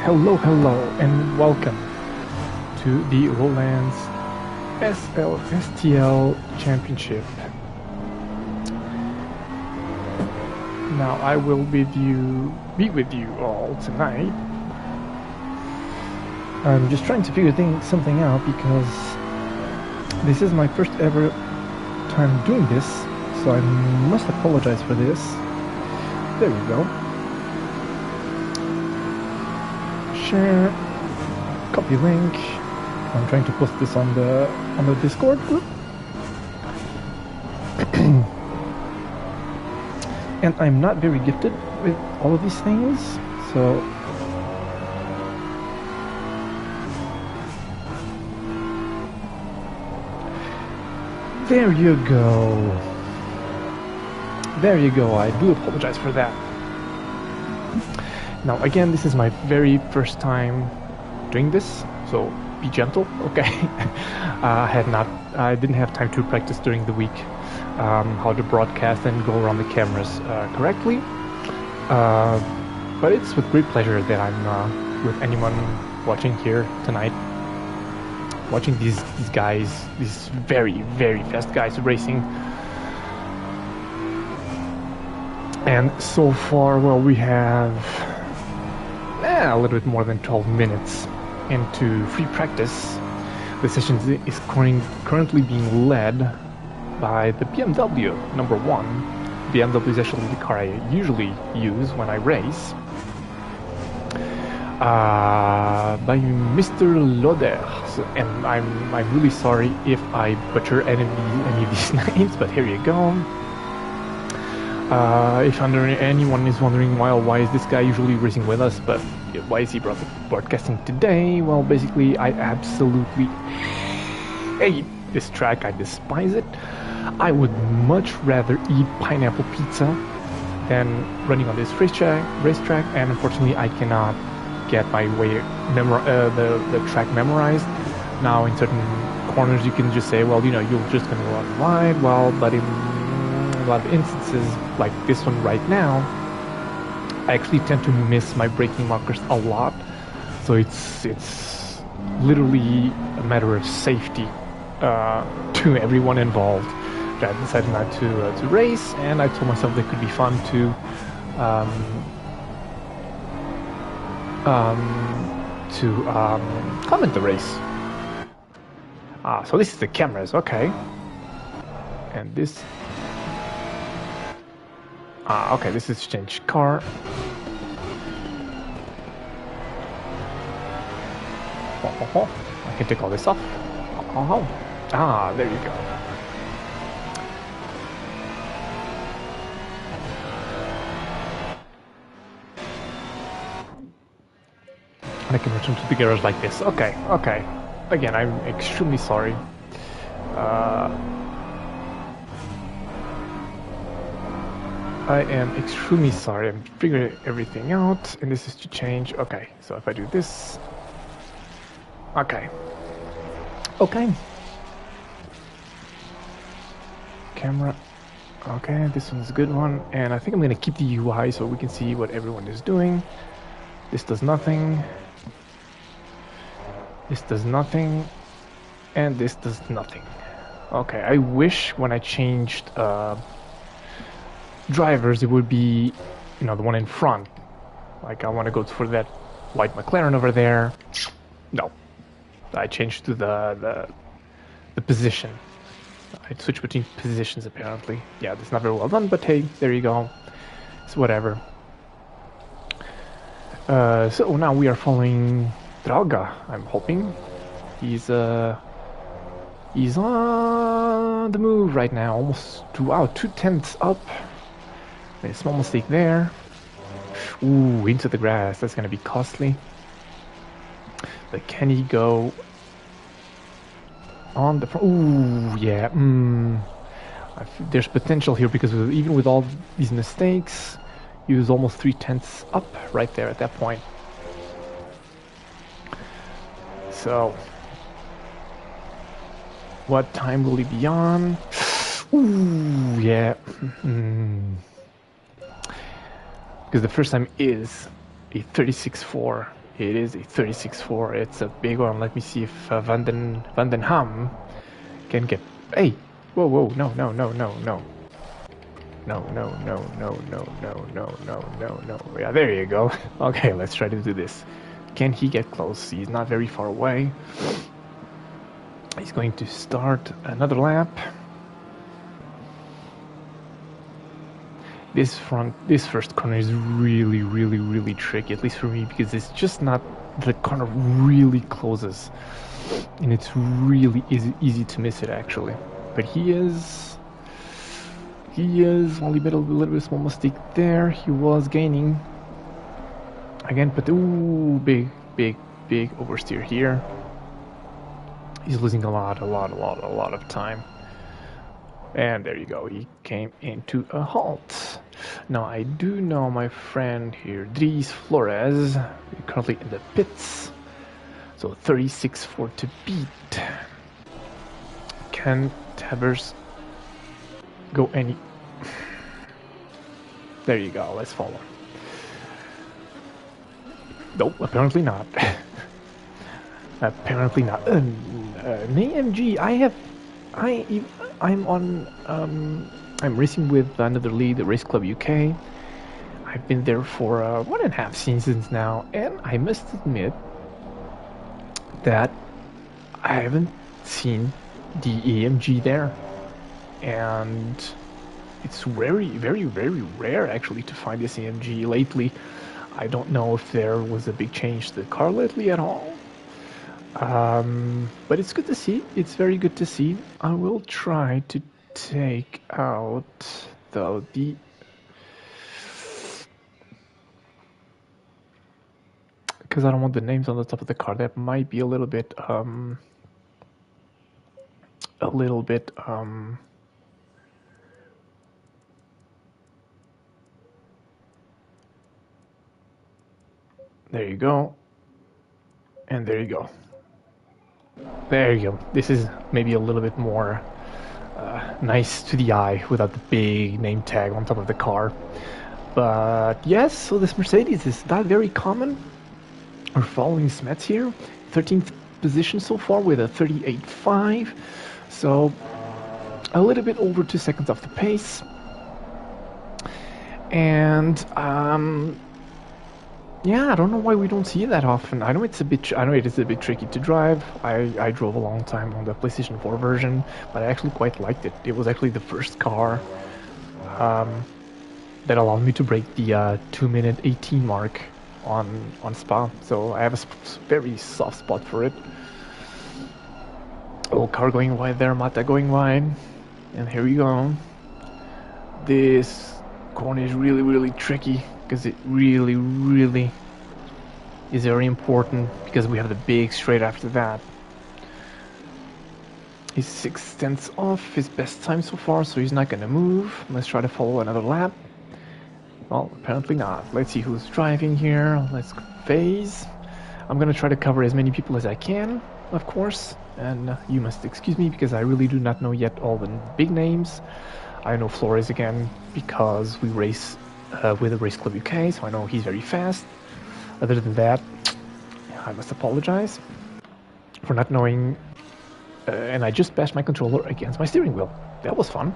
Hello, and welcome to the Lowlands STL Championship. Now I will be with you all tonight. I'm just trying to figure something out because this is my first ever time doing this, so I must apologize for this. There we go. Share, copy link. I'm trying to post this on the Discord group. And I'm not very gifted with all of these things, so there you go. There you go. I do apologize for that. Now again, this is my very first time doing this, so be gentle, okay? I didn't have time to practice during the week how to broadcast and go around the cameras correctly. But it's with great pleasure that I'm with anyone watching here tonight, watching these guys, these very, very fast guys racing. And so far, well, we have a little bit more than 12 minutes into free practice. The session is currently being led by the BMW number 1. BMW is actually the car I usually use when I race. By Mr. Loder, and I'm really sorry if I butcher any of these names, but here you go. If anyone is wondering why is this guy usually racing with us, but why is he broadcasting today? Well, basically, I absolutely hate this track. I despise it. I would much rather eat pineapple pizza than running on this racetrack, and unfortunately, I cannot get my way the track memorized. Now, in certain corners, you can just say, well, you know, you're just going to run wide. Well, but in a lot of instances, like this one right now, I actually tend to miss my braking markers a lot. So it's literally a matter of safety to everyone involved. I decided not to race, and I told myself that it could be fun to comment the race. So this is the cameras, okay. And this. Okay, this is change car. I can take all this off. There you go. I can return to the garage like this. Okay. Again, I'm extremely sorry. I am extremely sorry. I'm figuring everything out, and this is to change. Okay, so if I do this, okay. Camera. Okay, this one's a good one, and I think I'm gonna keep the UI so we can see what everyone is doing. This does nothing. This does nothing, and this does nothing. Okay, I wish when I changed drivers it would be, you know, the one in front. Like I want to go for that white McLaren over there. No, I changed to the position. I switched between positions apparently. Yeah, that's not very well done, but hey, there you go. It's whatever. So now we are following Draga, I'm hoping. He's on the move right now, almost 2/10 up. Made a small mistake there. Ooh, into the grass, that's gonna be costly. But can he go on the front? Ooh, yeah, there's potential here because even with all these mistakes, he was almost 3/10 up right there at that point. So, what time will he be on? Ooh, yeah. Because the first time is a 36.4. It is a 36.4. It's a big one. Let me see if Van den Ham can get. Hey, whoa, whoa, no, no, no, no, no. No, no, no, no, no, no, no, no, no, no. Yeah, there you go. Okay, let's try to do this. Can he get close? He's not very far away. He's going to start another lap. This first corner is really, really, really tricky, at least for me, because it's just not, the corner really closes. And it's really easy to miss it, actually. But he is, well, he made a little bit of a small mistake there. He was gaining. Again, but ooh, big oversteer here. He's losing a lot of time. And there you go, he came into a halt. Now I do know my friend here, Dries Flores, currently in the pits. So 36.4 to beat. Can Tebers go any... There you go, let's follow. Nope, apparently not. Apparently not. An AMG, I'm racing with another league, the Race Club UK. I've been there for 1.5 seasons now, and I must admit that I haven't seen the AMG there, and it's very rare actually to find this AMG lately. I don't know if there was a big change to the car lately at all. But it's good to see. It's very good to see. I will try to take out though the because I don't want the names on the top of the car. That might be a little bit there you go, and there you go. There you go. This is maybe a little bit more nice to the eye without the big name tag on top of the car. But yes, so this Mercedes is not very common. We're following Smets here. 13th position so far with a 38.5. So a little bit over 2 seconds off the pace. And yeah, I don't know why we don't see it that often. I know it is a bit tricky to drive. I drove a long time on the PlayStation 4 version, but I actually quite liked it. It was actually the first car that allowed me to break the 2-minute 18 mark on Spa. So I have a very soft spot for it. Oh, car going wide there, Mata going wide, and here we go. This corner is really tricky, because it really is very important, because we have the big straight after that. He's 6/10 off his best time so far, so he's not gonna move. Let's try to follow another lap. Well, apparently not. Let's see who's driving here. Let's phase. I'm gonna try to cover as many people as I can, of course, and you must excuse me because I really do not know yet all the big names. I know Flores again because we race with the Race Club UK, so I know he's very fast. Other than that, I must apologize for not knowing, and I just bashed my controller against my steering wheel. That was fun.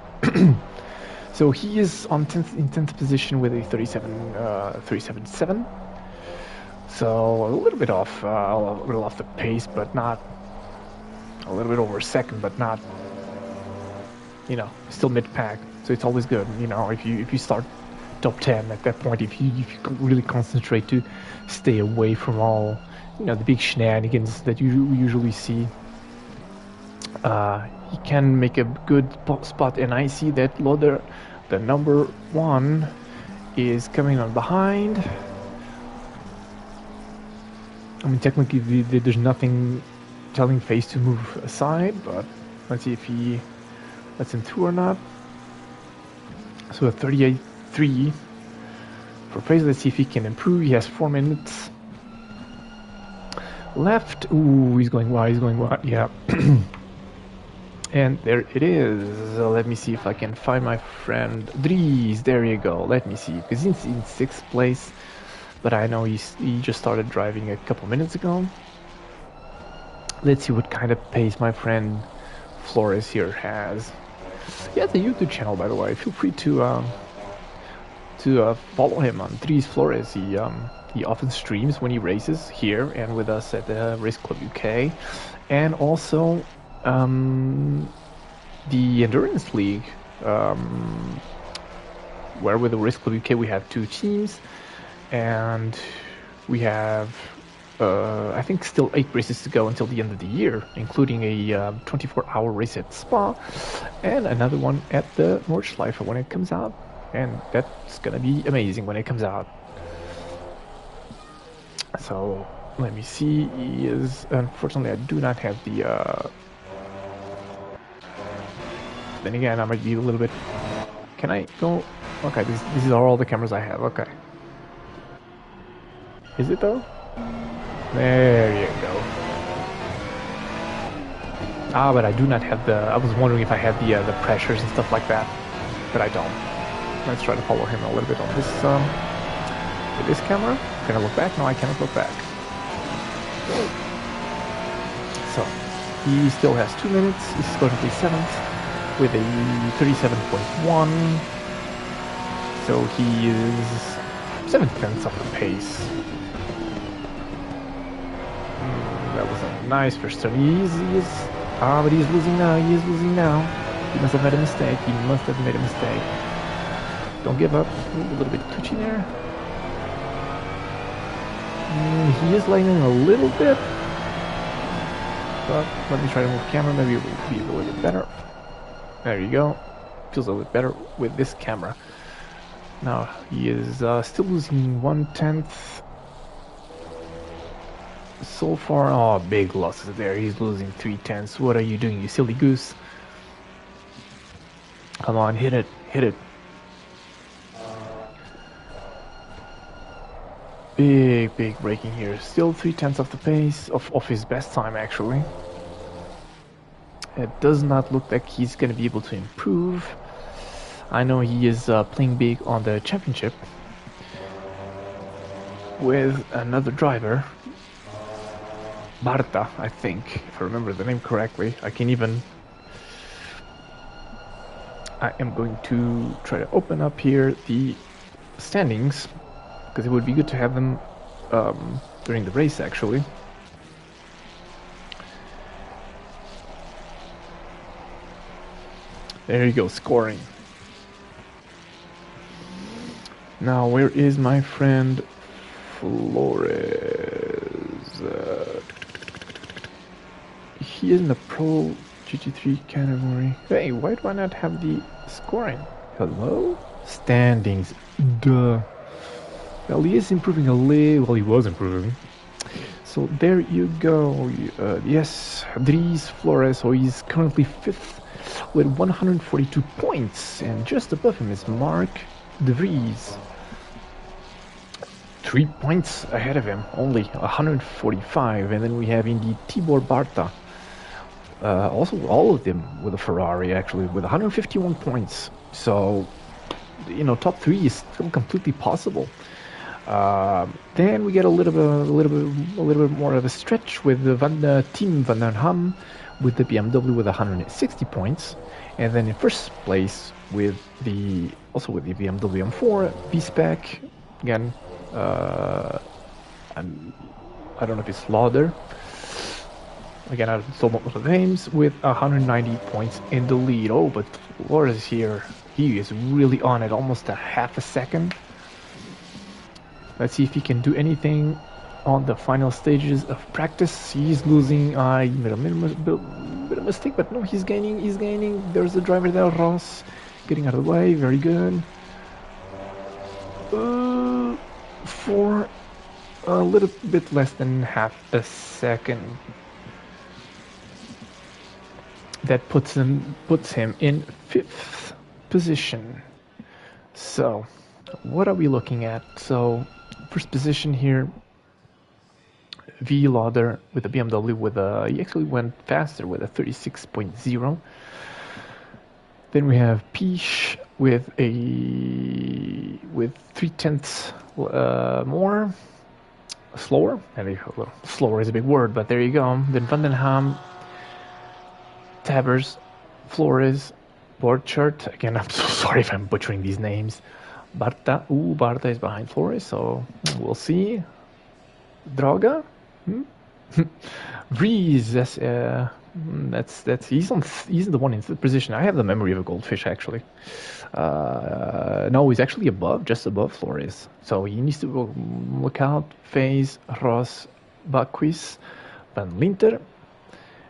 So he is in 10th position with a 37.7. So a little bit off, the pace, but not a little bit over a second, but not, still mid-pack. So it's always good, if you start top 10 at that point, if you really concentrate to stay away from all, the big shenanigans that you usually see. He can make a good spot, and I see that Loader, the number 1, is coming on behind. I mean, technically there's nothing telling Face to move aside, but let's see if he lets him through or not. So a 38.3 for Face. Let's see if he can improve. He has 4 minutes left. Ooh, he's going wide, yeah. And there it is. Let me see if I can find my friend Dries. There you go. Let me see, because he's in 6th place, but I know he just started driving a couple minutes ago. Let's see what kind of pace my friend Flores here has. He has a YouTube channel, by the way. Feel free to follow him on Dries Flores. He often streams when he races here and with us at the Race Club UK, and also the Endurance League, where with the Race Club UK we have 2 teams, and we have I think still 8 races to go until the end of the year, including a 24-hour race at Spa and another one at the Nordschleife when it comes out, and that's gonna be amazing when it comes out. So let me see. He is, unfortunately, I do not have the then again, I might be a little bit. Can I go? Okay, these are all the cameras I have. Okay, is it though? There you go. Ah, but I do not have the. I was wondering if I had the pressures and stuff like that, but I don't. Let's try to follow him a little bit on this with this camera. Can I look back? No, I cannot look back. So he still has 2 minutes. He's currently 7th with a 37.1. So he is 7/10 of the pace. That was a nice first turn. But he's losing now. He is losing now. He must have made a mistake. He must have made a mistake. Don't give up. Ooh, a little bit twitchy there. He is lagging a little bit. But let me try to move the camera. Maybe it will be a little bit better. There you go. Feels a little bit better with this camera. Now he is still losing 1/10. So far, oh, big losses there. He's losing 3/10. What are you doing, you silly goose? Come on, hit it, hit it. Big braking here. Still 3/10 of the pace of his best time, actually. It does not look like he's going to be able to improve. I know he is playing big on the championship with another driver, Marta, I think, if I remember the name correctly. I am going to try to open up here the standings, because it would be good to have them during the race, actually. There you go, scoring. Now, where is my friend Flores? He is in the Pro GT3 category. Hey, why do I not have the scoring? Hello? Standings. Duh. Well, he is improving a little. Well, he was improving. So there you go. Yes, Dries Flores. So he's currently 5th with 142 points, and just above him is Mark De Vries. 3 points ahead of him, only 145, and then we have indeed Tibor Barta. Also, all of them with a Ferrari, actually, with 151 points. So, you know, top 3 is still completely possible. Then we get a little bit more of a stretch with the Team Van der Ham with the BMW with 160 points, and then in first place with the BMW M4 V-Spec again. I don't know if it's Lauder. Again, I saw multiple names with 190 points in the lead. Oh, but Flores here, he is really on it, almost a half a second. Let's see if he can do anything on the final stages of practice. He's losing. He made a bit of mistake, but no, he's gaining. He's gaining. There's the driver there, Ross, getting out of the way. Very good. For a little bit less than half a second. That puts him in 5th position. So, what are we looking at? So, first position here, V Lauder with a BMW with a, he actually went faster with a 36.0. Then we have Piche with 3/10 more, slower. Well, slower is a big word, but there you go. Then Vandenham, Tavers, Flores, Borchardt. Again, I'm so sorry if I'm butchering these names. Barta is behind Flores, so we'll see. Draga, Vries, that's he's the one in the position. I have the memory of a goldfish actually. No, he's actually just above Flores. So he needs to look out. Faze, Ross, Bakquis, Van Linter,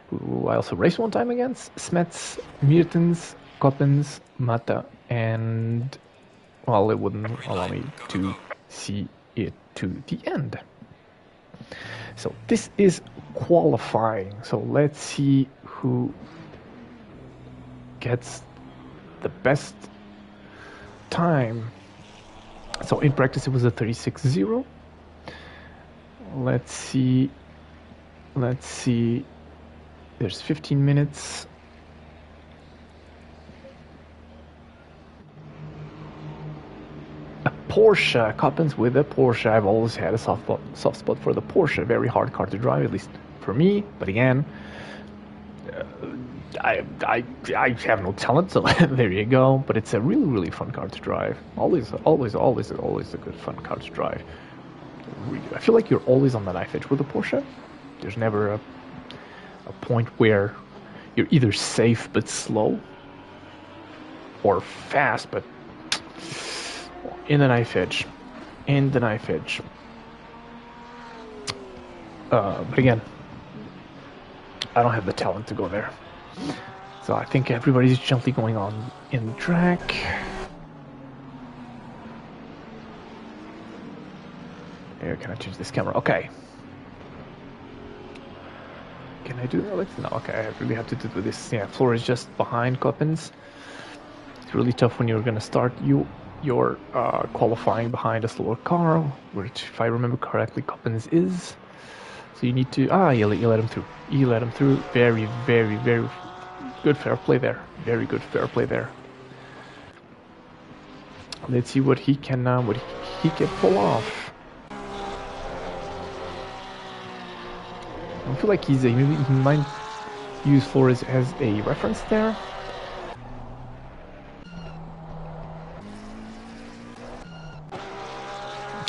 who I also raced one time against, Smets, Meertens, Coppens, Mata, and well, it wouldn't allow me to see it to the end. So this is qualifying. So let's see who gets the best time. So in practice it was a 36.0. Let's see. There's 15 minutes. A Porsche, Coppens with a Porsche. I've always had a soft spot for the Porsche. Very hard car to drive, at least for me. But again, I have no talent, so there you go. But it's a really fun car to drive. Always a good fun car to drive. I feel like you're always on the knife edge with a Porsche. There's never a point where you're either safe but slow, or fast but in the knife edge. But again, I don't have the talent to go there. So I think everybody's gently going on in the track. Here, can I change this camera? Okay. Can I do that? No, okay, I really have to do this. Yeah, floor is just behind Coppens. It's really tough when you're going to start your qualifying behind a slower car, which, if I remember correctly, Coppens is. So you need to... you let him through. You let him through. Very good fair play there. Very good fair play there. Let's see what he can pull off. I feel like he might use Flores as a reference there.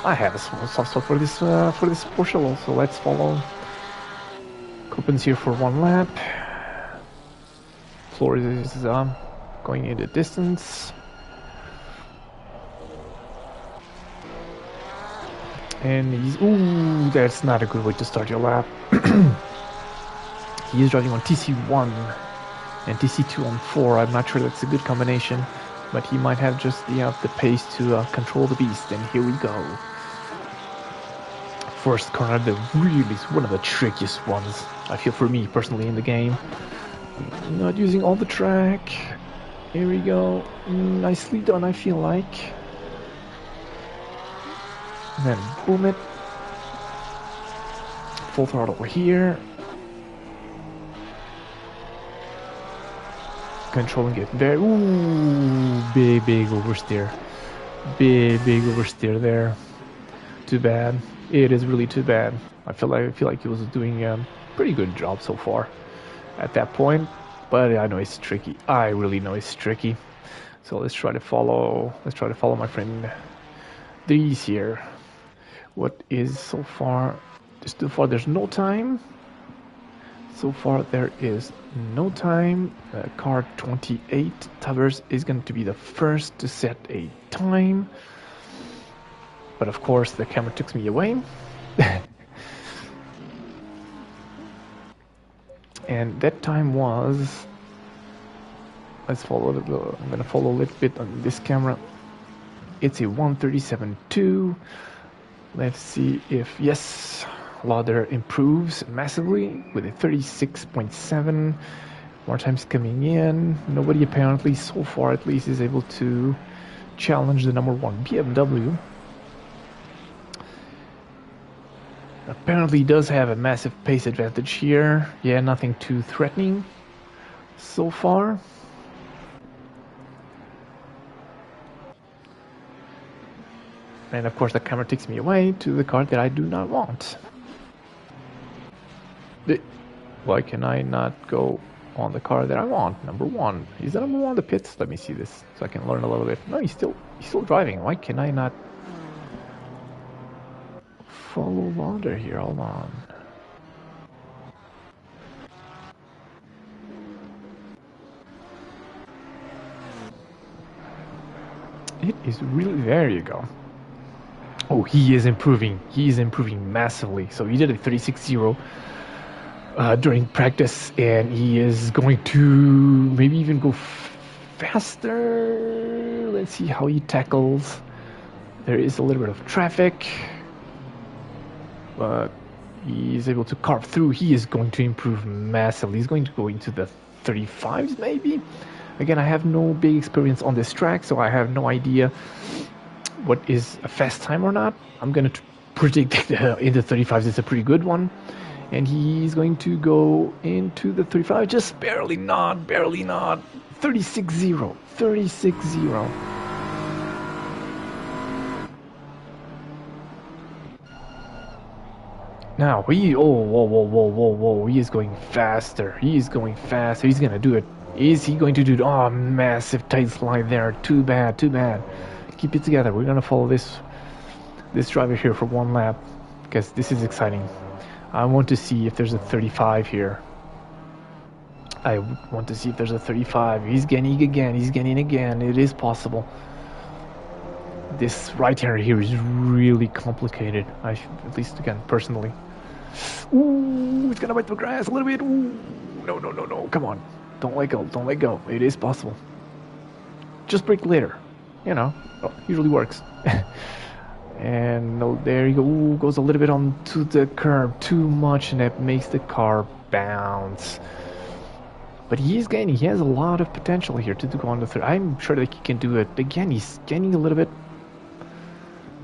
I have a small soft spot for this Porsche also. Let's follow Coppens here for one lap. Flores is going in the distance. And he's... Ooh, that's not a good way to start your lap. He is driving on TC1 and TC2 on 4. I'm not sure that's a good combination, but he might have just the pace to control the beast. And here we go. First corner, one of the trickiest ones, I feel, for me personally in the game. Not using all the track. Here we go. Nicely done, I feel like. And then boom it. Full throttle here. Controlling it very... Ooh, big oversteer. Big oversteer there. Too bad. It is really too bad. I feel like he was doing a pretty good job so far at that point. But I know it's tricky. I really know it's tricky. So let's try to follow my friend Dries here. What is so far? There's no time. So far there is no time. Car 28, Tavers, is going to be the first to set a time. But of course the camera took me away. And that time was... I'm going to follow a little bit on this camera. It's a 1:37.2. Let's see if... Yes, Lauder improves massively with a 36.7. More times coming in. Nobody apparently, so far at least, is able to challenge the number 1 BMW. Apparently does have a massive pace advantage here. Yeah, nothing too threatening so far. And of course the camera takes me away to the car that I do not want. Why can I not go on the car that I want? Number one. Is that number one the pits? Let me see this so I can learn a little bit. No, he's still driving. Why can I not follow Lauder here? Hold on. It is really, there you go. Oh, he is improving. He is improving massively. So he did a 36.0 during practice, and he is going to maybe even go faster. Let's see how he tackles. There is a little bit of traffic, but he is able to carve through. He is going to improve massively. He's going to go into the 35s maybe. Again, I have no big experience on this track, so I have no idea what is a fast time or not. I'm going to predict that in the 35s it's a pretty good one. And he's going to go into the 35, just barely not. 36.0. 36.0. Now, whoa. He is going faster. He's going to do it. Is he going to do it? Oh, massive tight slide there. Too bad. Keep it together. We're going to follow this driver here for one lap, because this is exciting. I want to see if there's a 35 here. I want to see if there's a 35. He's gaining again. It is possible. This right hand here is really complicated. At least again, personally. Ooh, it's gonna bite the grass a little bit. Ooh, no. Come on. Don't let go. It is possible. Just brake later. Usually works. And no, there you go. Ooh, goes a little bit onto the curb, too much, and that makes the car bounce. But he's gaining. He has a lot of potential here to go on the third. I'm sure that he can do it. Again, he's gaining a little bit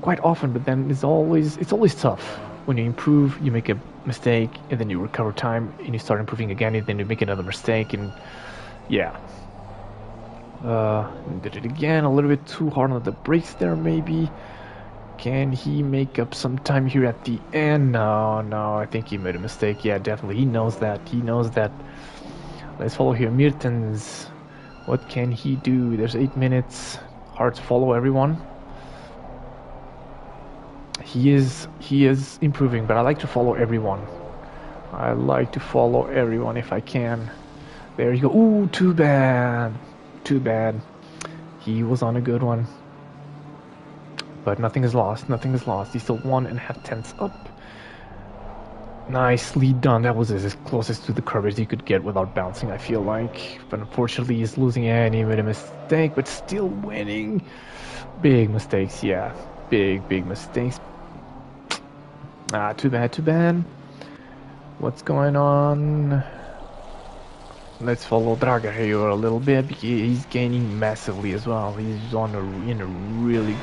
quite often, but then it's always tough. When you improve, you make a mistake, and then you recover time, and you start improving again, and then you make another mistake, and yeah. Did it again, a little bit too hard on the brakes there, maybe. Can he make up some time here at the end? No, I think he made a mistake. Yeah, definitely. He knows that. Let's follow here. Mertens. What can he do? There's 8 minutes. Hard to follow everyone. He is improving, but I like to follow everyone. If I can. There you go. Ooh, too bad. He was on a good one. But nothing is lost. He's still 1.5 tenths up. Nicely done. That was as closest to the curb as he could get without bouncing, I feel like. But unfortunately, he's losing and he made a mistake, but still winning. Big mistakes, yeah. Big mistakes. Too bad. What's going on? Let's follow Draga here a little bit, because he's gaining massively as well. He's in a really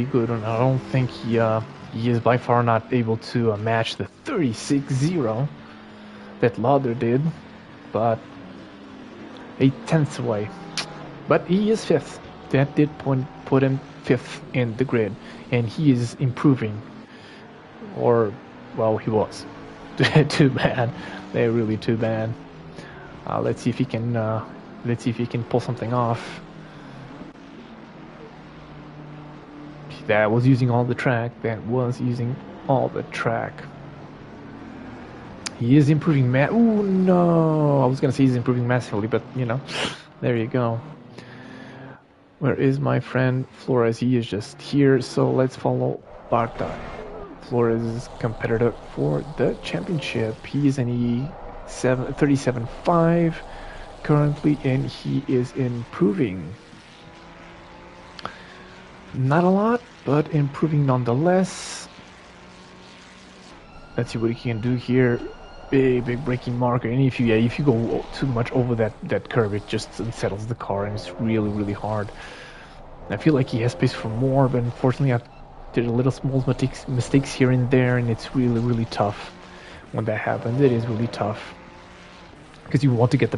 good one. I don't think he is by far not able to match the 36.0 that Lauder did, but 8 tenths away. But he is 5th. That did put him 5th in the grid, and he is improving. Or, well, he was. Too bad. They're really too bad. Let's see if he can pull something off. That was using all the track. He is improving ooh, no. I was gonna say he's improving massively, but there you go. Where is my friend Flores? He is just here, so let's follow Barta. Flores' competitor for the championship. He is an 37.5 currently, and he is improving. Not a lot, but improving nonetheless. Let's see what he can do here. Big braking marker, and if you go too much over that curve, it just unsettles the car, and it's really hard. I feel like he has space for more, but unfortunately I There's a little small mistakes here and there, and it's really, really tough when that happens. It is really tough because you want to get the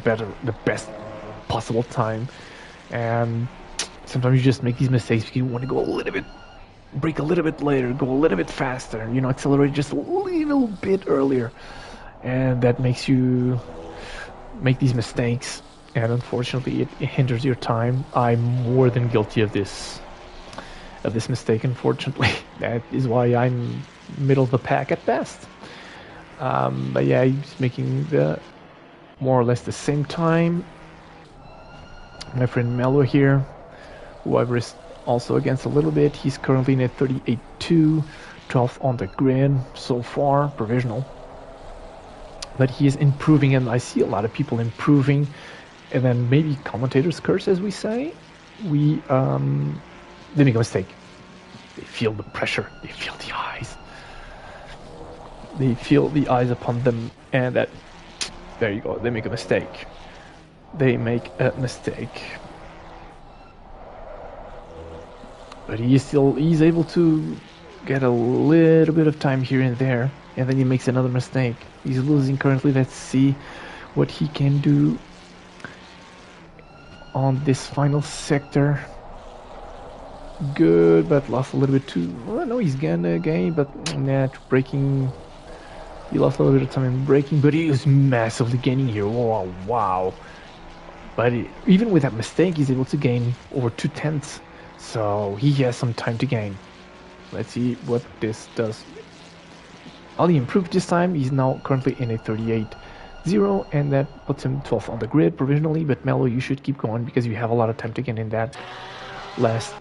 best possible time, and sometimes you just make these mistakes because you want to go a little bit, brake a little bit later, go a little bit faster, you know, accelerate just a little bit earlier, and that makes you make these mistakes, and unfortunately it hinders your time. I'm more than guilty of this mistake, unfortunately. That is why I'm middle of the pack at best. But yeah, he's making the more or less the same time. My friend Mello here, who I've raced also against a little bit, he's currently in a 38.2, 12th on the grid so far, provisional. But he is improving, and I see a lot of people improving, and then maybe commentators curse, as we say. They make a mistake. They feel the pressure. They feel the eyes. They feel the eyes upon them, and that, there you go, they make a mistake. They make a mistake. But he's able to get a little bit of time here and there, and then he makes another mistake. He's losing currently. Let's see what he can do on this final sector. Good, but lost a little bit too. Well, no, he's gonna gain, but braking. He lost a little bit of time in braking, but he is massively gaining here. Oh, wow. But even with that mistake, he's able to gain over 2/10. So he has some time to gain. Let's see what this does. Ali improved this time. He's now currently in a 38.0, and that puts him 12th on the grid provisionally. But Mello, you should keep going because you have a lot of time to gain in that last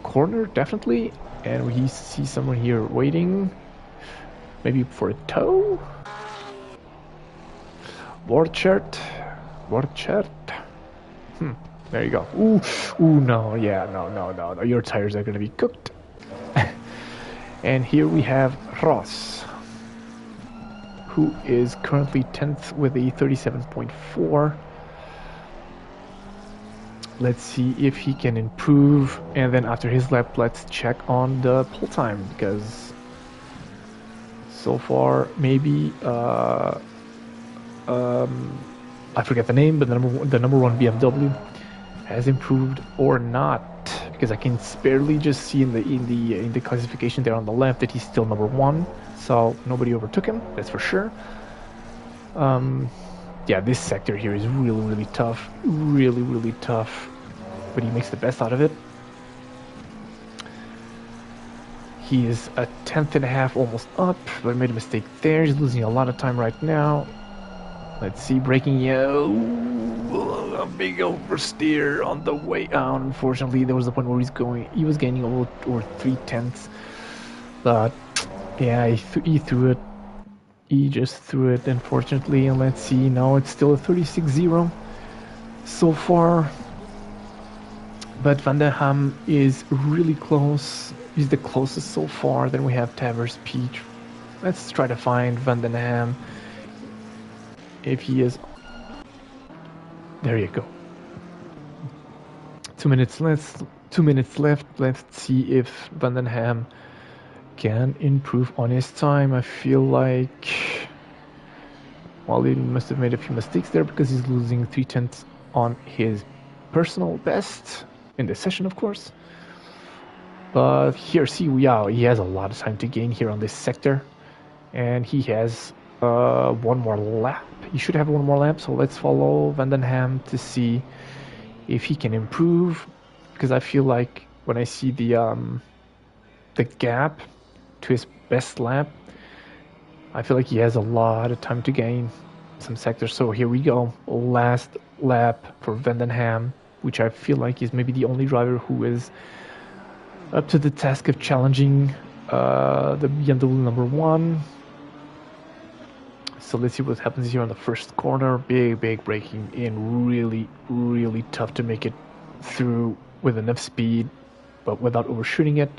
corner, definitely. And we see someone here waiting, maybe for a tow. Borchert. There you go. Ooh, no, yeah, no. Your tires are gonna be cooked. And here we have Ross, who is currently 10th with a 37.4. Let's see if he can improve, and then after his lap, let's check on the pole time, because so far, maybe I forget the name, but the number one BMW has improved or not, because I can barely just see in the classification there on the left that he's still number one, so nobody overtook him, that's for sure. Yeah, this sector here is really tough, really tough, but he makes the best out of it. He is a 10th and a half almost up, but made a mistake there. He's losing a lot of time right now. Let's see, braking, a big oversteer on the way out. Unfortunately, there was a point where he was gaining over 3/10, but yeah, he threw it. He just threw it, unfortunately, and let's see, now it's still a 36.0 so far. But Van der Ham is really close. He's the closest so far. Then we have Tavers Peach. Let's try to find Van der Ham. If he is... There you go. 2 minutes left. 2 minutes left. Let's see if Van der Ham can improve on his time. I feel like... Well, he must have made a few mistakes there because he's losing 3/10 on his personal best. In this session, of course. But here, see, he has a lot of time to gain here on this sector. And he has one more lap. He should have one more lap, so let's follow Van der Ham to see if he can improve. Because I feel like when I see the gap to his best lap, I feel like he has a lot of time to gain some sectors. So here we go, last lap for Van der Ham, which I feel like is maybe the only driver who is up to the task of challenging the BMW number one. So let's see what happens here on the first corner. Big braking in, really tough to make it through with enough speed, but without overshooting it.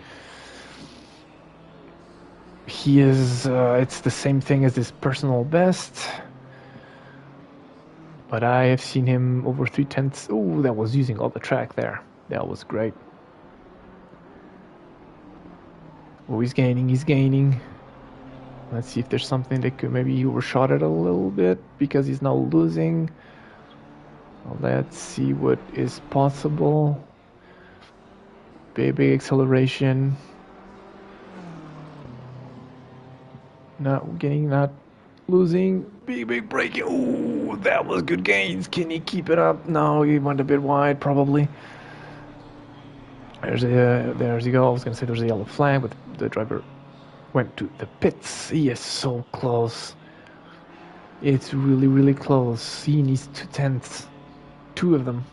He is, it's the same thing as his personal best. But I have seen him over 3/10. Oh, that was using all the track there. That was great. Oh, he's gaining. Let's see if there's something that could maybe overshot it a little bit because he's now losing. Let's see what is possible. Big acceleration. Not losing. Big break. Ooh, that was good gains. Can he keep it up? No, he went a bit wide probably. There's he go. I was gonna say there's a yellow flag, but the driver went to the pits. He is so close. It's really close. He needs 2/10, two of them.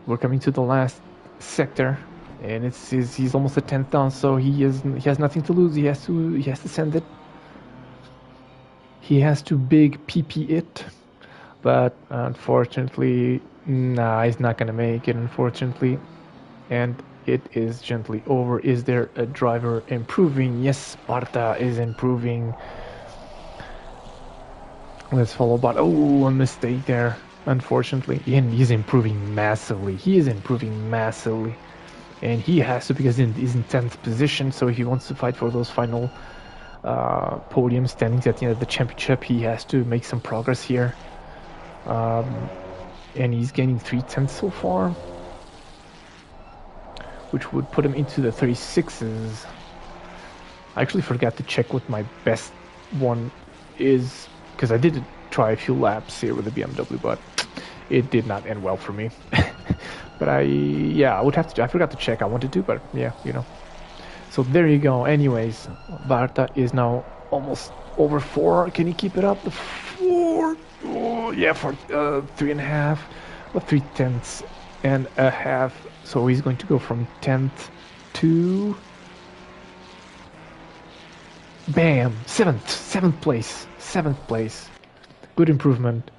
We're coming to the last sector, and he's almost a tenth down, so he has nothing to lose. He has to send it. He has to big PP it, but unfortunately, nah, he's not gonna make it. Unfortunately, and it is gently over. Is there a driver improving? Yes, Sparta is improving. Let's follow, but oh, a mistake there. Unfortunately, and he's improving massively. And he has to, because he's in 10th position. So if he wants to fight for those final podium standings at the end of the championship, he has to make some progress here. And he's gaining 3/10 so far, which would put him into the 36s. I actually forgot to check what my best one is, because I did try a few laps here with the BMW, but it did not end well for me. But I would have to, I forgot to check. I wanted to, but yeah, you know. So there you go. Anyways, Barta is now almost over 4. Can he keep it up? The 4? Oh, yeah, for 3.5, but 3/10 and a half. So he's going to go from 10th to, bam, 7th place. Good improvement.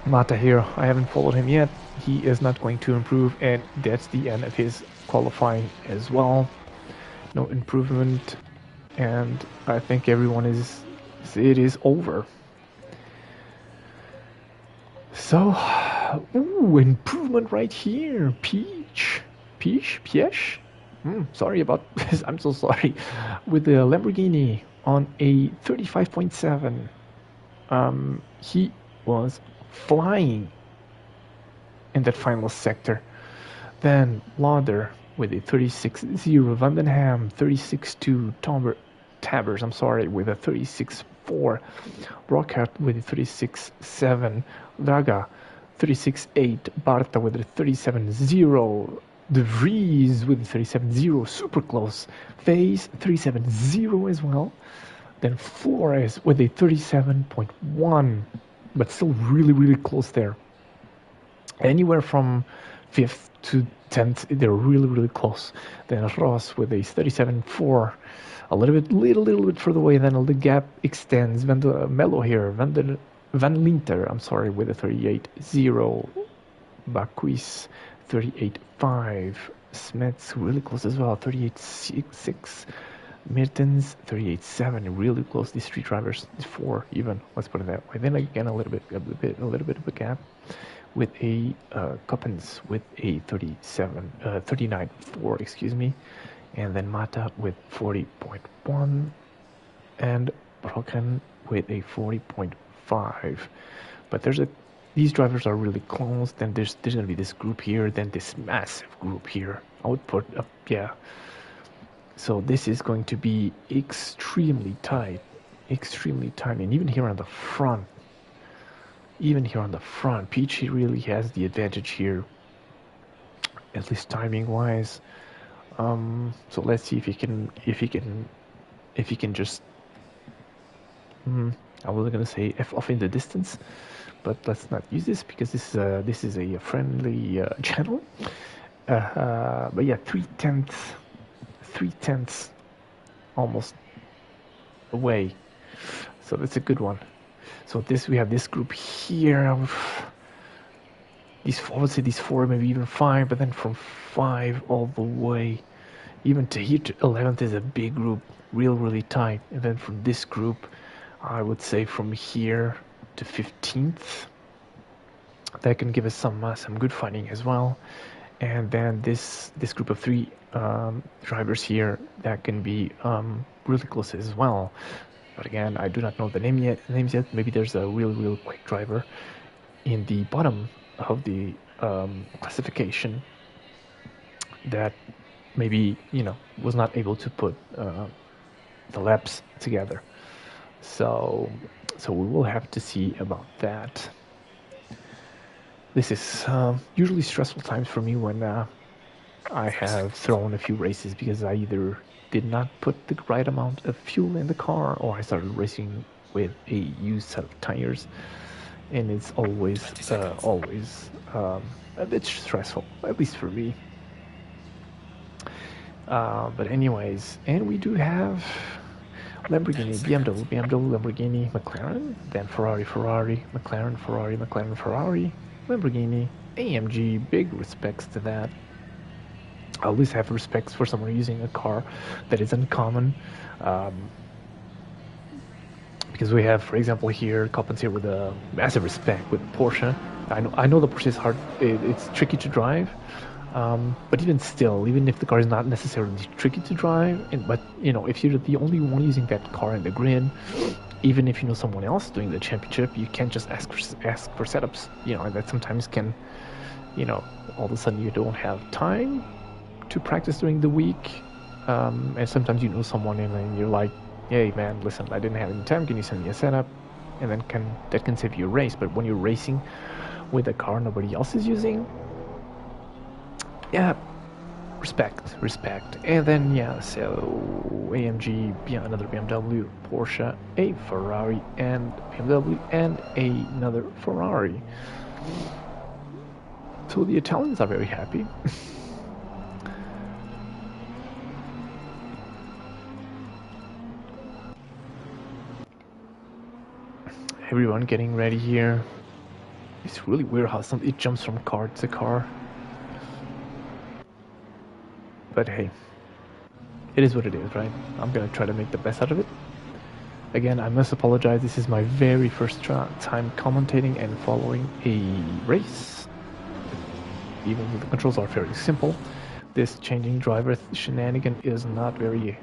Mata here, I haven't followed him yet. He is not going to improve, and that's the end of his qualifying as well. No improvement, and I think it is over. So, ooh, improvement right here. Peach. Sorry about this. I'm so sorry. With the Lamborghini on a 35.7, he was flying in that final sector. Then Lauder with a 36.0, Vandenham 36.2, Tabers, with a 36.4, Brockhart with a 36.7, Draga 36.8, Barta with a 37.0, De Vries with a 37.0, super close, Face 37.0 as well. Then Flores with a 37.1, but still really close there. Anywhere from 5th to 10th, they're really close. Then Ross with a 37.4, a little bit further away. Then the gap extends. Mello here, Van Linter, with a 38.0, Baquis 38.5, Smets really close as well, 38.6. Mertens 38.7, really close. These 3 drivers, 4 even. Let's put it that way. Then again, a little bit of a gap with a Coppens with a 39.4, excuse me, and then Mata with 40.1, and Brocken with a 40.5. But these drivers are really close. Then there's gonna be this group here, then this massive group here. I would put up, yeah. So this is going to be extremely tight, and even here on the front, Peach, he really has the advantage here, at least timing wise. So let's see if he can just, I was gonna say F off in the distance, but let's not use this because this is a friendly channel. But yeah, 3/10 almost away, so that's a good one. So we have this group here. These 4, maybe even 5, but then from 5 all the way even to here to 11th is a big group, really tight. And then from this group, I would say from here to 15th, that can give us some good fighting as well. And then this group of three drivers here that can be really close as well. But again, I do not know the names yet. Maybe there's a real quick driver in the bottom of the classification that maybe was not able to put the laps together. So we will have to see about that. This is usually stressful times for me when I have thrown a few races because I either did not put the right amount of fuel in the car or I started racing with a used set of tires, and it's always a bit stressful, at least for me. But anyways, and we do have Lamborghini, BMW, Lamborghini, McLaren, then Ferrari, McLaren, Ferrari, Lamborghini, AMG. Big respects to that. I always have respects for someone using a car that is uncommon. Because we have, for example, here Competizione with a massive respect with Porsche. I know the Porsche is hard, it's tricky to drive, but even still, even if the car is not necessarily tricky to drive, but if you're the only one using that car in the grid, even if you know someone else doing the championship, you can't just ask for setups. And that sometimes can, all of a sudden you don't have time to practice during the week, and sometimes you know someone and you're like, hey man, listen, I didn't have any time, can you send me a setup? And then that can save you a race. But when you're racing with a car nobody else is using, yeah, respect. And then so AMG, another BMW, Porsche, a Ferrari, and BMW, and another Ferrari. So the Italians are very happy. Everyone getting ready here. It's really weird how it jumps from car to car. But hey, it is what it is, right? I'm gonna try to make the best out of it. Again, I must apologize. This is my very first time commentating and following a race. Even though the controls are very simple, this changing driver shenanigan is not very,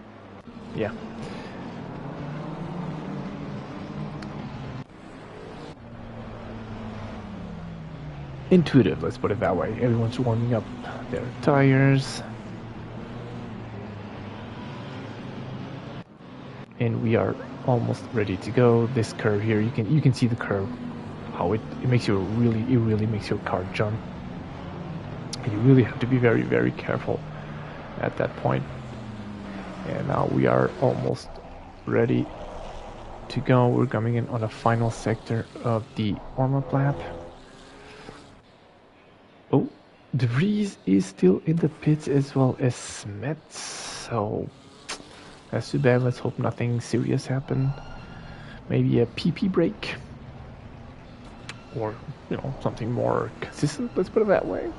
intuitive, let's put it that way. Everyone's warming up their tires. And we are almost ready to go. This curve here, you can see the curve, how it makes you really makes your car jump. And you really have to be very careful at that point. And now we are almost ready to go. We're coming in on a final sector of the warm-up lap. Oh, De Vries is still in the pits as well as Smets, so that's too bad. Let's hope nothing serious happened. Maybe a PP break, or something more consistent. Let's put it that way.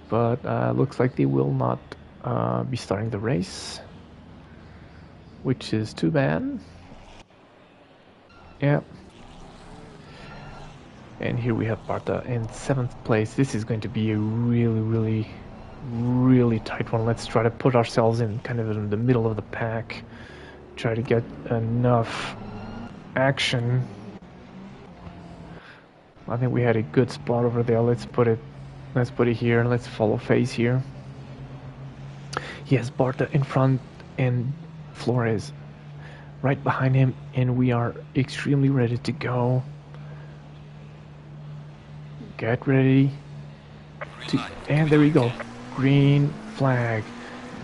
But looks like they will not be starting the race, which is too bad. Yeah. And here we have Barta in 7th place. This is going to be a really tight one. Let's try to put ourselves in kind of in the middle of the pack. Try to get enough action. I think we had a good spot over there. Let's put it here. Let's follow Phase here. Yes, Barta in front and Flores right behind him, and we are extremely ready to go. Get ready and there we go. Green flag.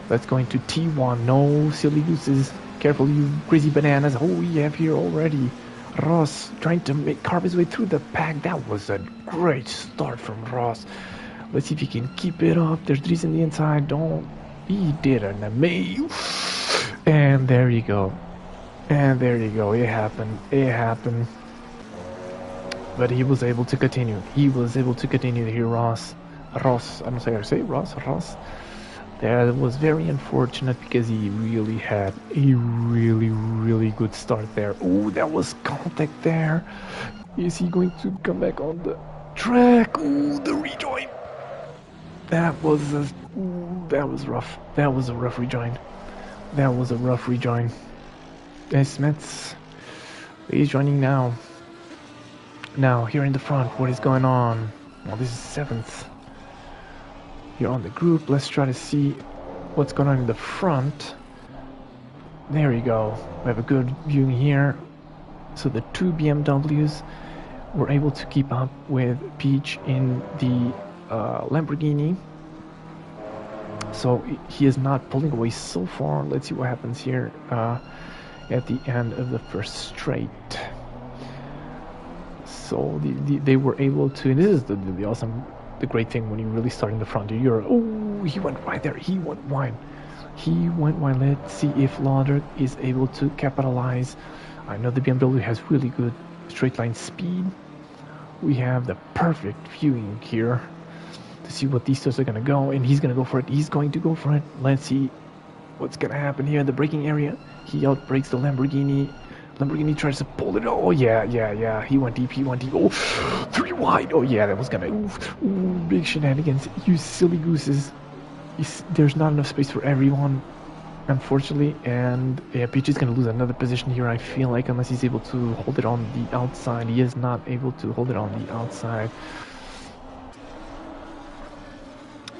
Let's go into T1. No silly gooses. Careful, you crazy bananas. Oh, we have here already Ross trying to carve his way through the pack. That was a great start from Ross. Let's see if he can keep it up. There's Dries in the inside. He did an amazing. And there you go. It happened. But he was able to continue. Here, Ross. I don't say I say Ross. That was very unfortunate because he really had a really good start there. Oh, that was contact there. Is he going to come back on the... track. Ooh, the rejoin. That was that was rough. That was a rough rejoin. That was a rough rejoin. Smiths, he's joining now. Now, here in the front, what is going on? Well, this is 7th. You're on the group. Let's try to see what's going on in the front. There you go. We have a good view here. So the two BMWs were able to keep up with Peach in the Lamborghini. So he is not pulling away so far. Let's see what happens here at the end of the first straight. So they were able to, and this is the awesome, the great thing when you really start in the front. Oh, he went wide there. He went wide. He went wide. Let's see if Lauder is able to capitalize. I know the BMW has really good straight line speed. We have the perfect viewing here to see what these two are going to go, and he's going to go for it. He's going to go for it. Let's see what's going to happen here in the braking area. He outbrakes the Lamborghini. Lamborghini tries to pull it. Oh, yeah. He went deep. Oh, 3 wide. Oh, yeah, that was going to... Ooh, big shenanigans. You silly gooses. There's not enough space for everyone, unfortunately. And, yeah, Peach is going to lose another position here, I feel like, unless he's able to hold it on the outside. He is not able to hold it on the outside.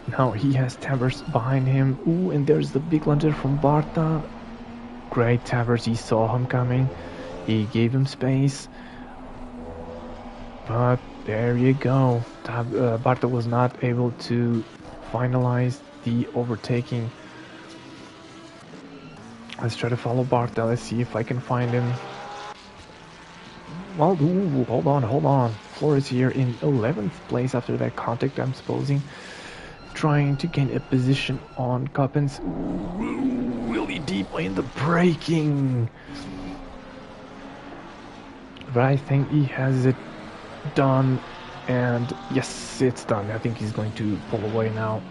Now he has Tavers behind him. Ooh, and there's the big lunge from Barta. Great Tavers, he saw him coming. He gave him space. But there you go. Barta was not able to finalize the overtaking. Let's try to follow Barta. Let's see if I can find him. Well, ooh, hold on. Flores here in 11th place after that contact, I'm supposing. Trying to gain a position on Coppens. Really deep in the braking. But I think he has it done. And yes, it's done. I think he's going to pull away now.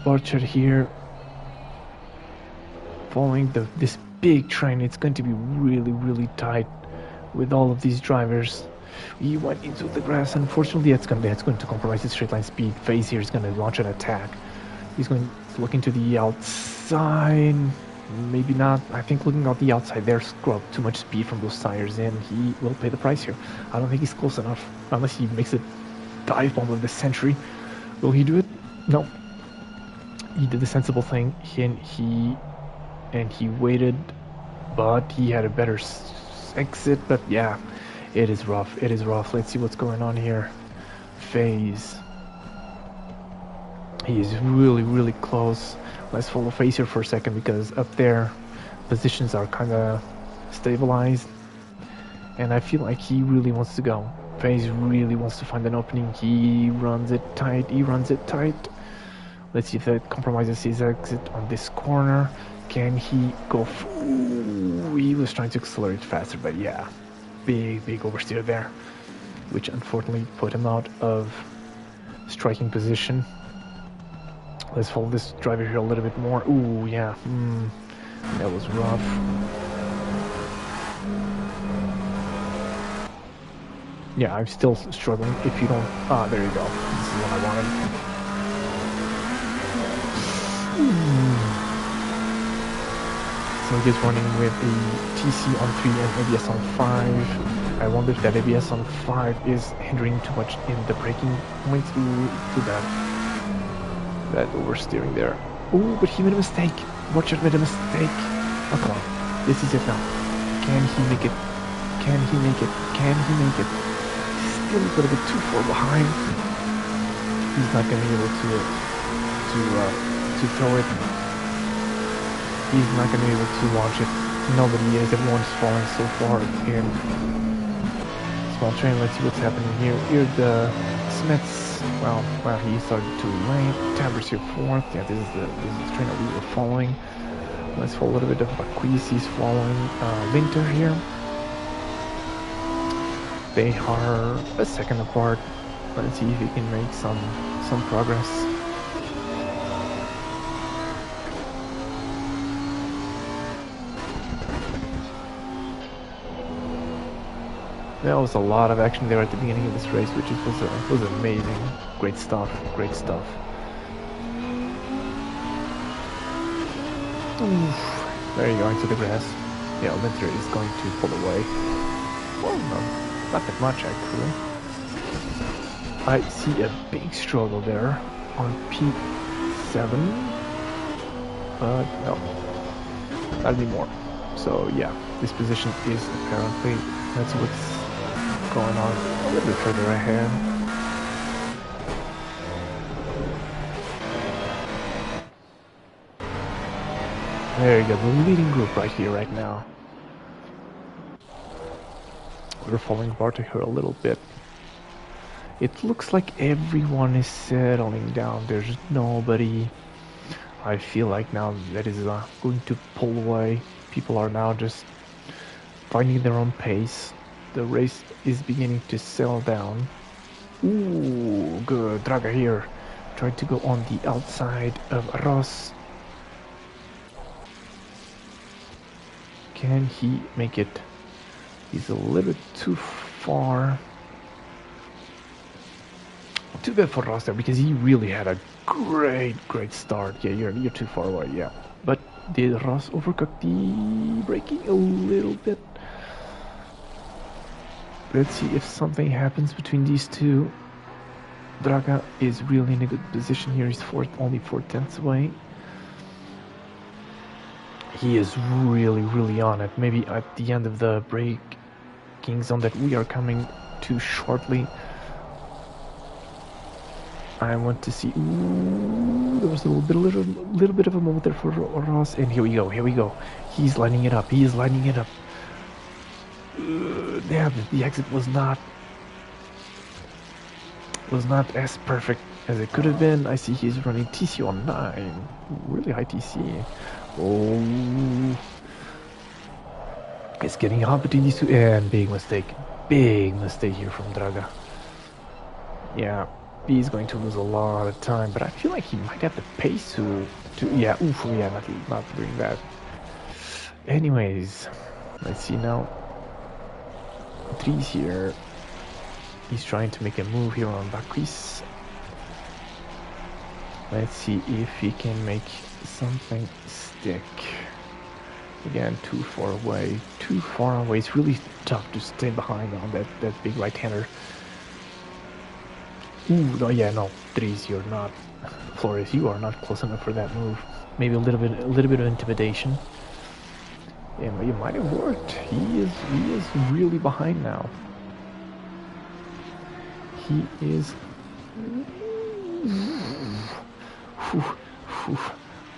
Archer here. Following this big train. It's going to be really tight with all of these drivers. He went into the grass. Unfortunately, that's going to compromise his straight line speed. Phase here is going to launch an attack. He's going to look into the outside. Maybe not. I think looking out the outside there, screw up too much speed from those tires, and he will pay the price here. I don't think he's close enough, unless he makes a dive bomb of the century. Will he do it? No. He did the sensible thing, and he waited, but he had a better exit. But yeah. It is rough. Let's see what's going on here. Phase. He is really close. Let's follow Phase here for a second, because up there positions are kind of stabilized. And I feel like he really wants to go. Phase really wants to find an opening. He runs it tight. Let's see if that compromises his exit on this corner. Can he go? Ooh, he was trying to accelerate faster, but yeah. Big oversteer there, which unfortunately put him out of striking position. Let's follow this driver here a little bit more. Ooh, yeah, that was rough. Yeah, I'm still struggling. If you don't, there you go. This is what I wanted. So he's running with a TC on 3 and ABS on 5. I wonder if that ABS on 5 is hindering too much in the braking points. Ooh, to that oversteering there. Ooh, but he made a mistake. Watch out, made a mistake. Oh, come on. This is it now. Can he make it? Still a little bit too far behind. He's not going to be able to throw it. He's not going to be able to launch it. Nobody is. Everyone's falling so far in small train. Let's see what's happening here. Here the Smiths. Well, he started too late. Tabbers here 4th. Yeah, this is the train that we were following. Let's follow a little bit of Baquise. He's following Winter here. They are a second apart. Let's see if he can make some progress. There was a lot of action there at the beginning of this race, which was amazing. Great stuff, great stuff. Oof. There you go, into the grass. Yeah, Winter is going to pull away. Well, no, not that much actually. I see a big struggle there on P7, but no, not anymore. So yeah, this position is apparently, that's what's going on a little bit further ahead. There you go, the leading group right here, right now. We're falling apart here a little bit. It looks like everyone is settling down. There's nobody. I feel like now that is going to pull away. People are now just finding their own pace. The race is beginning to settle down. Ooh, good. Draga here. Trying to go on the outside of Ross. Can he make it? He's a little bit too far. Too bad for Ross there, because he really had a great start. Yeah, you're too far away, yeah. But did Ross overcook the braking a little bit? Let's see if something happens between these two. Draga is really in a good position here. He's only 4/10 away. He is really on it. Maybe at the end of the braking zone that we are coming to shortly, I want to see. Ooh, there was a little bit of a moment there for Ross, and here we go. He's lining it up. He is lining it up. Damn, the exit was not as perfect as it could have been. I see he's running TC on 9, really high TC. Oh, it's getting hot between these two, and big mistake here from Draga. Yeah. He's going to lose a lot of time, but I feel like he might have the pace to yeah, oof, yeah, not doing that. Anyways, let's see now. Three's here. He's trying to make a move here on Bakris. Let's see if he can make something stick. Again, too far away. It's really tough to stay behind on that big right-hander. Ooh, no, yeah, no, Dries, you're not, Flores, you are not close enough for that move. Maybe a little bit of intimidation. Yeah, but it might have worked. He is really behind now. He is.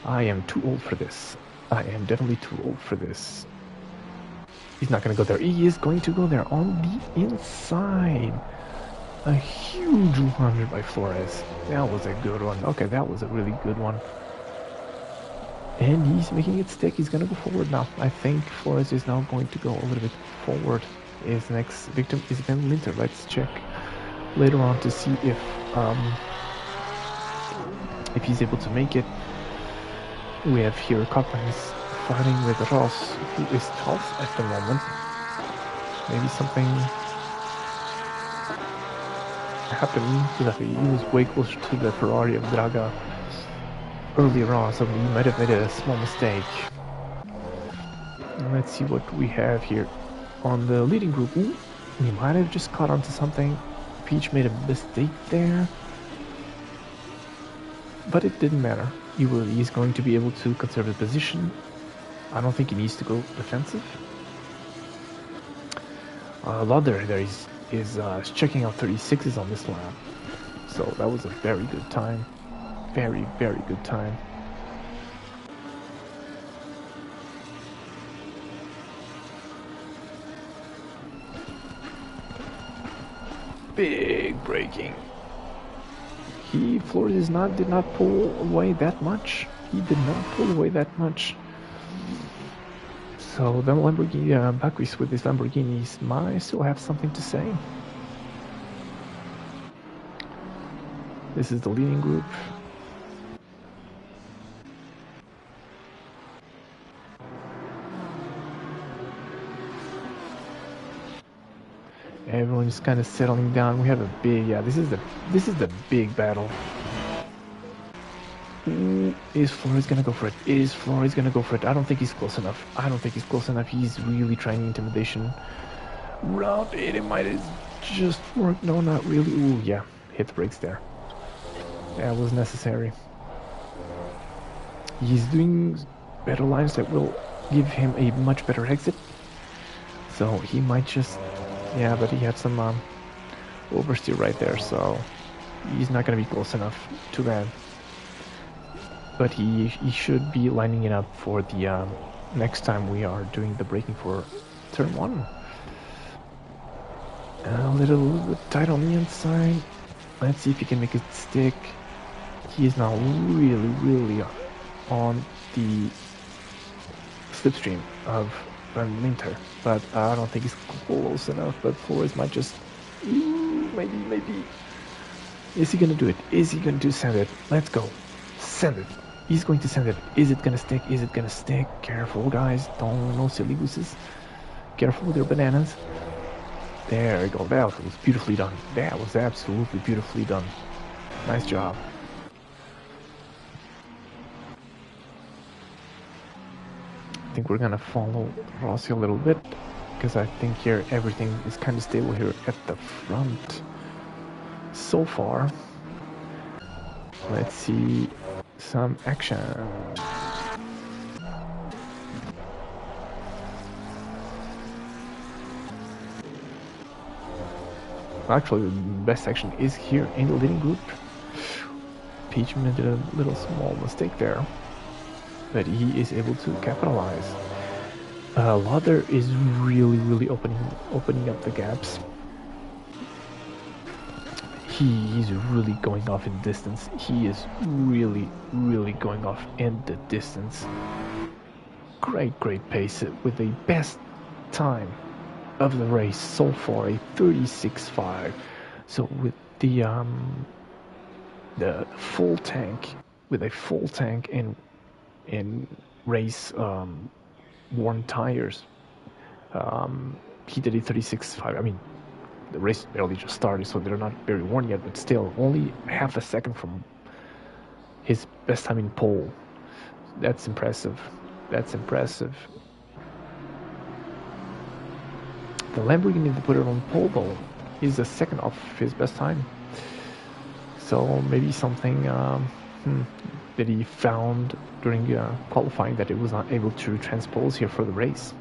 I am too old for this. I am definitely too old for this. He's not gonna go there. He is going to go there on the inside. A huge 100 by Flores. That was a good one. Okay, that was a really good one. And he's making it stick. He's going to go forward now. I think Flores is now going to go a little bit forward. His next victim is Ben Linter. Let's check later on to see if he's able to make it. We have here Coppens fighting with Ross, who is 12th at the moment. Maybe something happened because he was way closer to the Ferrari of Draga earlier on, so he might have made a small mistake. Let's see what we have here on the leading group. Ooh, he might have just caught onto something. Peach made a mistake there, but it didn't matter. He's going to be able to conserve the position. I don't think he needs to go defensive. Lauder there is checking out 36s on this lap, so that was a very good time. Very good time. Big braking. Flores did not pull away that much. He did not pull away that much. So the Lamborghini, Bakris with his Lamborghinis might still have something to say. This is the leading group. everyone is kind of settling down. We have a big, yeah, this is the big battle. Ooh, is Flores gonna go for it? Is Flores gonna go for it? I don't think he's close enough. I don't think he's close enough. He's really trying intimidation. Round 8, it might have just worked. No, not really. Ooh, yeah, hit the brakes there. That was necessary. He's doing better lines that will give him a much better exit. So he might just, yeah, but he had some oversteer right there, so he's not gonna be close enough. Too bad. But he should be lining it up for the next time we are doing the braking for turn 1. A little bit tight on the inside. Let's see if he can make it stick. He is now really on the slipstream of Van Linter, but I don't think he's close enough. But Flores might just, maybe. Is he gonna do it? Is he going to send it? Let's go. Send it. He's going to send it. Is it gonna stick? Is it gonna stick? Careful, guys. Don't, no silly gooses. Careful with your bananas. There you go. That was beautifully done. That was absolutely beautifully done. Nice job. I think we're gonna follow Rossi a little bit, because I think here everything is kind of stable here at the front so far. Let's see some action. Actually, the best action is here in the leading group. Peach made a little small mistake there, but he is able to capitalize. Lauder is really opening up the gaps. He's really going off in distance. He is really going off in the distance. Great pace with the best time of the race so far, a 36.5. So with the full tank, with a full tank in race worn tires, he did a 36.5. I mean, the race barely just started, so they're not very worn yet, but still only half a second from his best time in pole. That's impressive. That's impressive. The Lamborghini that put it on pole though is a second off his best time. So maybe something that he found during qualifying that it was not able to transpose here for the race.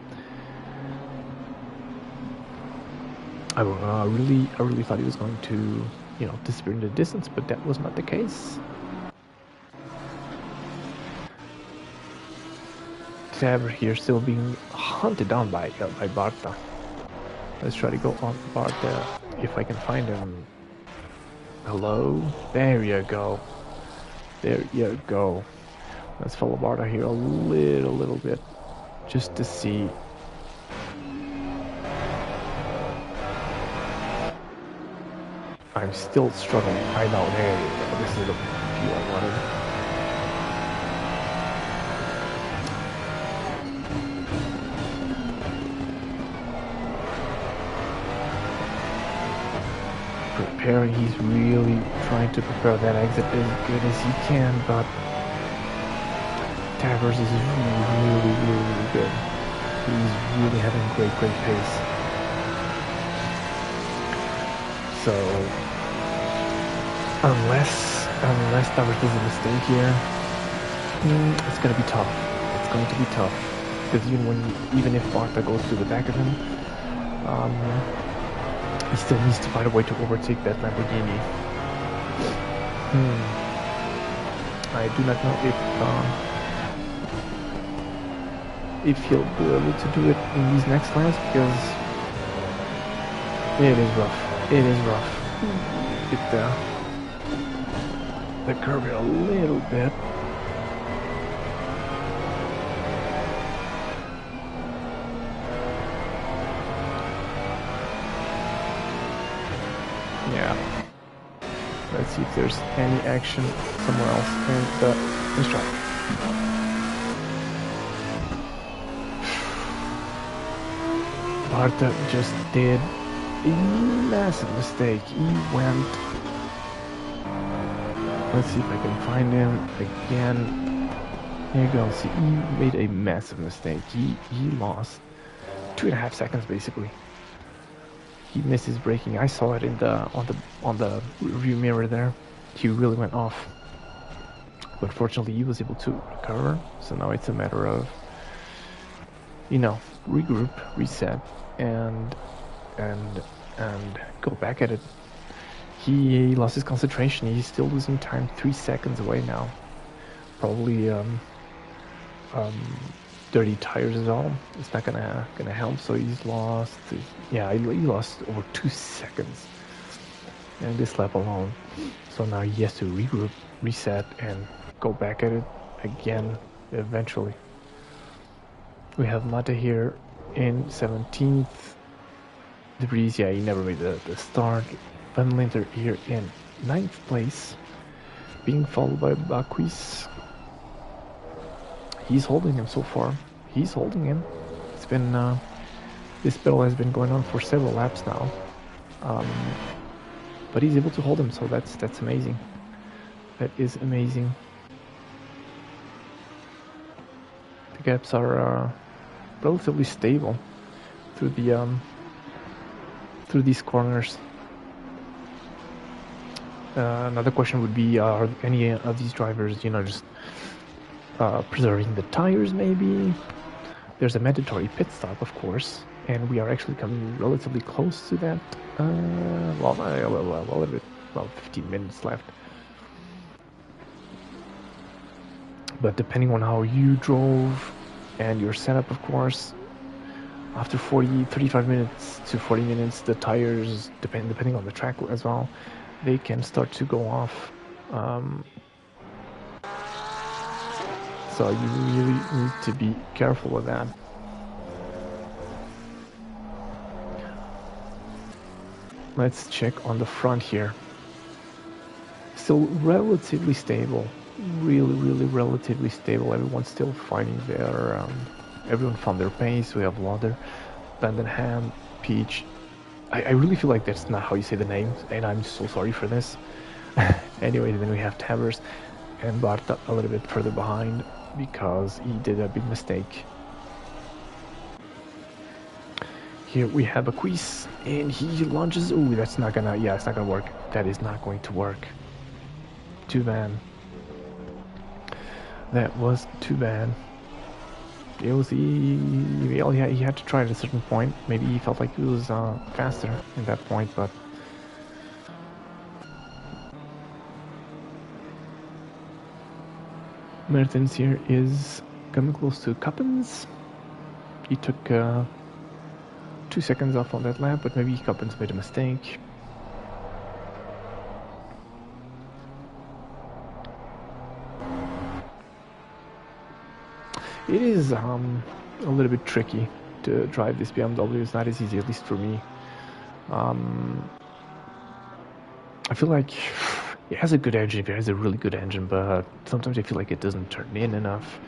I really thought he was going to, disappear in the distance, but that was not the case. Tab here still being hunted down by Barta. Let's try to go on Barta if I can find him. Hello? There you go. There you go. Let's follow Barta here a little bit, just to see. I'm still struggling. I know. There you go. This is the view I wanted. Preparing. He's really trying to prepare that exit as good as he can, but Tavers is really good. He's really having great pace. So unless Towers does a mistake here, it's gonna be tough. It's going to be tough, because even if Barta goes to the back of him, he still needs to find a way to overtake that Lamborghini. I do not know if he'll be able to do it in these next laps, because it is rough. It is rough. Hit the curve here a little bit. Yeah. Let's see if there's any action somewhere else in the racetrack. Barta just did a massive mistake. He went... Let's see if I can find him again. Here you go. See, he made a massive mistake. He lost 2.5 seconds basically. He missed his braking. I saw it in the on the rear mirror there. He really went off. But fortunately, he was able to recover. So now it's a matter of, you know, regroup, reset, and go back at it. He lost his concentration. He's still losing time. 3 seconds away now. Probably dirty tires as well. It's not gonna help. So he's lost. Yeah, he lost over 2 seconds in this lap alone. So now he has to regroup, reset, and go back at it again eventually. We have Mate here in 17th. Debris, yeah, he never made the start. Van Linter here in 9th place, being followed by Baquis. He's holding him so far. He's holding him. It's been this battle has been going on for several laps now, but he's able to hold him. So that's amazing. That is amazing. The gaps are relatively stable through the through these corners. Another question would be: are any of these drivers, you know, just preserving the tires? Maybe there's a mandatory pit stop, of course, and we are actually coming relatively close to that. Well, a little bit, about 15 minutes left. But depending on how you drove and your setup, of course, after 35 minutes to 40 minutes, the tires, depending on the track as well, they can start to go off. So you really need to be careful with that. Let's check on the front here. Still relatively stable. Really relatively stable. Everyone's still finding their... everyone found their pace. We have Lauder, Vandenham, Peach. I really feel like that's not how you say the names, and I'm so sorry for this. Anyway, then we have Tavers and Bart a little bit further behind because he did a big mistake. Here we have a quiz, and he launches. Ooh, that's not gonna. Yeah, it's not gonna work. That is not going to work. Too bad. That was too bad. It was he had to try at a certain point. Maybe he felt like he was faster in that point, but Mertens here is coming close to Coppens. He took 2 seconds off on that lap, but maybe Coppens made a mistake. It is a little bit tricky to drive this BMW. It's not as easy, at least for me. I feel like it has a good engine. It has a really good engine, but sometimes I feel like it doesn't turn in enough,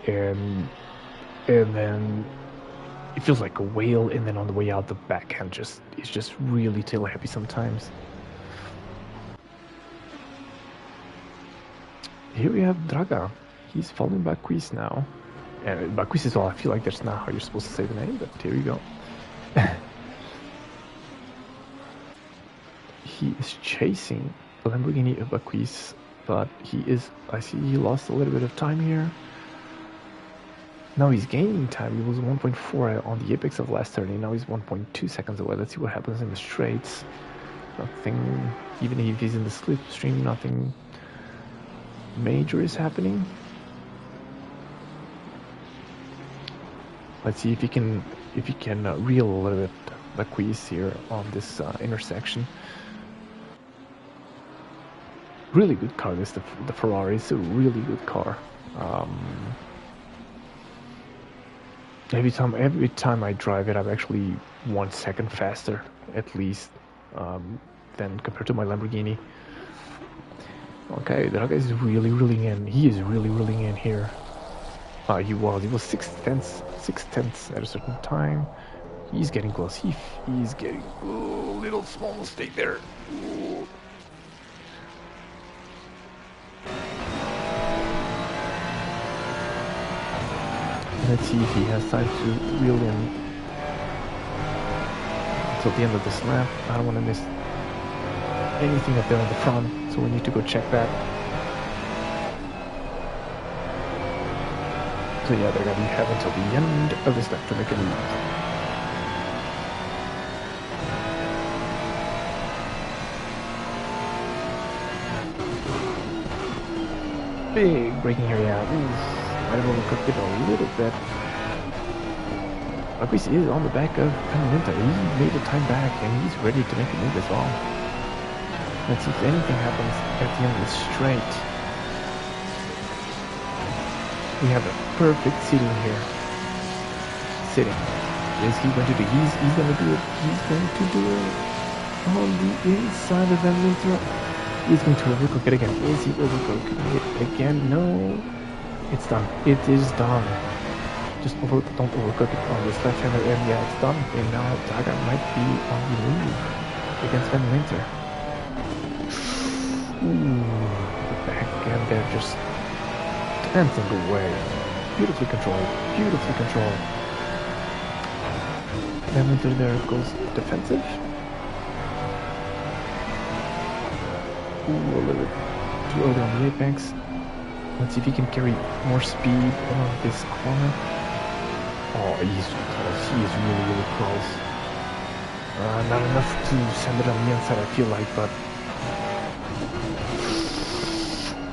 and then it feels like a whale. And then on the way out, the backhand is just really tail happy sometimes. Here we have Draga. He's following Baquis now. And Baquis as well. I feel like that's not how you're supposed to say the name, but here you go. He is chasing the Lamborghini of Baquis, but I see he lost a little bit of time here. Now he's gaining time. He was 1.4 on the apex of last turn, and now he's 1.2 seconds away. Let's see what happens in the straights. Nothing, even if he's in the slipstream, nothing major is happening. Let's see if he can reel a little bit Baquis here on this intersection. Really good car. This the Ferrari. It's a really good car. Every time I drive it, I'm actually 1 second faster, at least, than compared to my Lamborghini. Okay, that guy is really reeling in. He is really reeling in here. He was 6/10 at a certain time. He's getting close. He's getting... Ooh, little small mistake there. Ooh. Let's see if he has time to reel in until the end of this lap. I don't want to miss anything up there on the front, so we need to go check that. So yeah, they're gonna have until the end of this lap to make a move. Big braking area. Oof. Might have overcooked it a little bit. Marquis is on the back of Pimenta. He made a time back and he's ready to make a move as well. Let's see if anything happens at the end of the straight. We have a perfect seating here. Sitting. Is he going to do? He's going to do it. He's going to do it on the inside of that later. He's going to overcook it again. Is he overcooking it again? No. It's done. It is done. Just don't overcook it on this left-hander, and yeah, it's done. And now Daga might be on the move against Van Winter. Ooh, the back end there just dancing away. Beautifully controlled. Beautifully controlled. Van Winter there goes defensive. Ooh, a little bit too early on the apex. Let's see if he can carry more speed on this corner. Oh, he's close. He is really, really close. Not enough to send it on the inside, I feel like, but...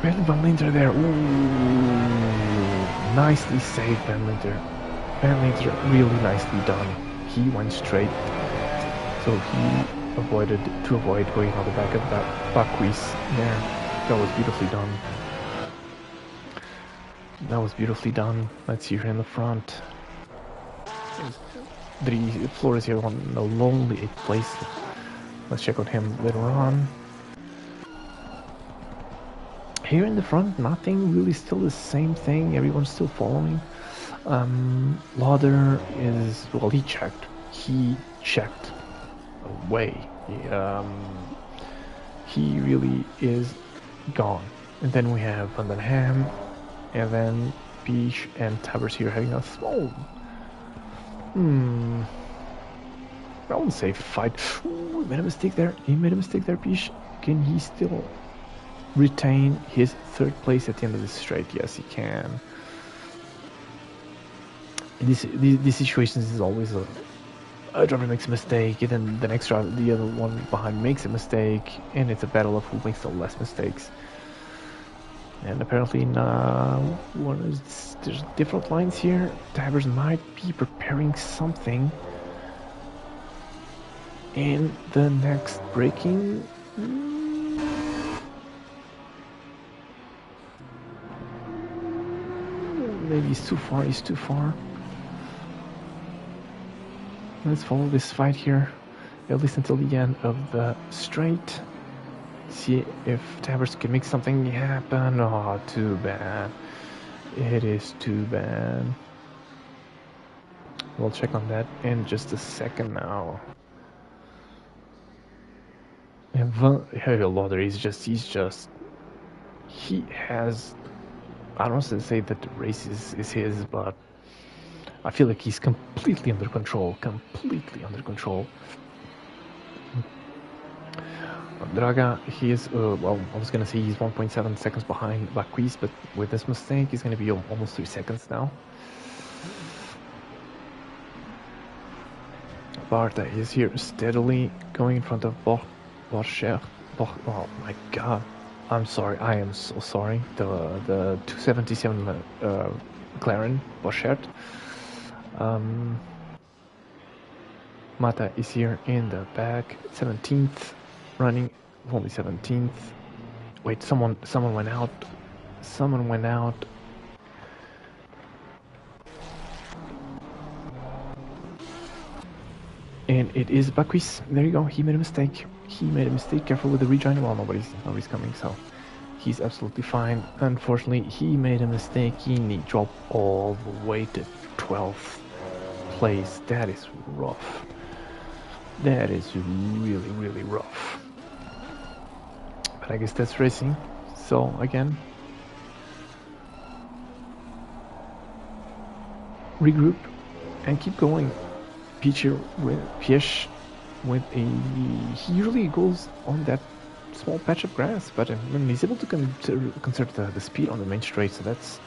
Ben Van Linter there. Ooh, nicely saved, Ben Linter. Ben Linter, really nicely done. He went straight, so he avoid going on the back of that Bakwies there. That was beautifully done. That was beautifully done. Let's see here in the front. Flores here on a lonely 8th place. Let's check on him later on. Here in the front, nothing really, still the same thing. Everyone's still following. Lauder is, well, he checked away. He really is gone. And then we have Van den Ham, and then Peach and Tabers here having a small, I won't say fight. Ooh, he made a mistake there. Peach. Can he still retain his 3rd place at the end of this straight? Yes, he can. These situations is always a driver makes a mistake, and then the next driver, the other one behind, makes a mistake, and it's a battle of who makes the less mistakes. And apparently there's different lines here. Tabers might be preparing something in the next braking. Maybe he's too far. Let's follow this fight here, at least until the end of the straight. See if Tabers can make something happen. Oh, too bad. It is too bad. We'll check on that in just a second now. And Lauder, he has, I don't want to say that the race is his, but I feel like he's completely under control. Draga, he is, well, I was going to say he's 1.7 seconds behind Bakwies, but with this mistake, he's going to be almost 3 seconds now. Barta is here steadily going in front of Borcher. Oh my god. I'm sorry, I am so sorry. The 277 McLaren Borchert. Mata is here in the back, 17th. Running only 17th. Wait, someone went out. And it is Bakwies. There you go. He made a mistake. Careful with the rejoin. Well, nobody's coming, so he's absolutely fine. Unfortunately, he made a mistake. He dropped all the way to 12th place. That is rough. That is really, really rough. But I guess that's racing. So again, regroup and keep going. Piech with a, he usually goes on that small patch of grass, but he's able to conserve the speed on the main straight. So that's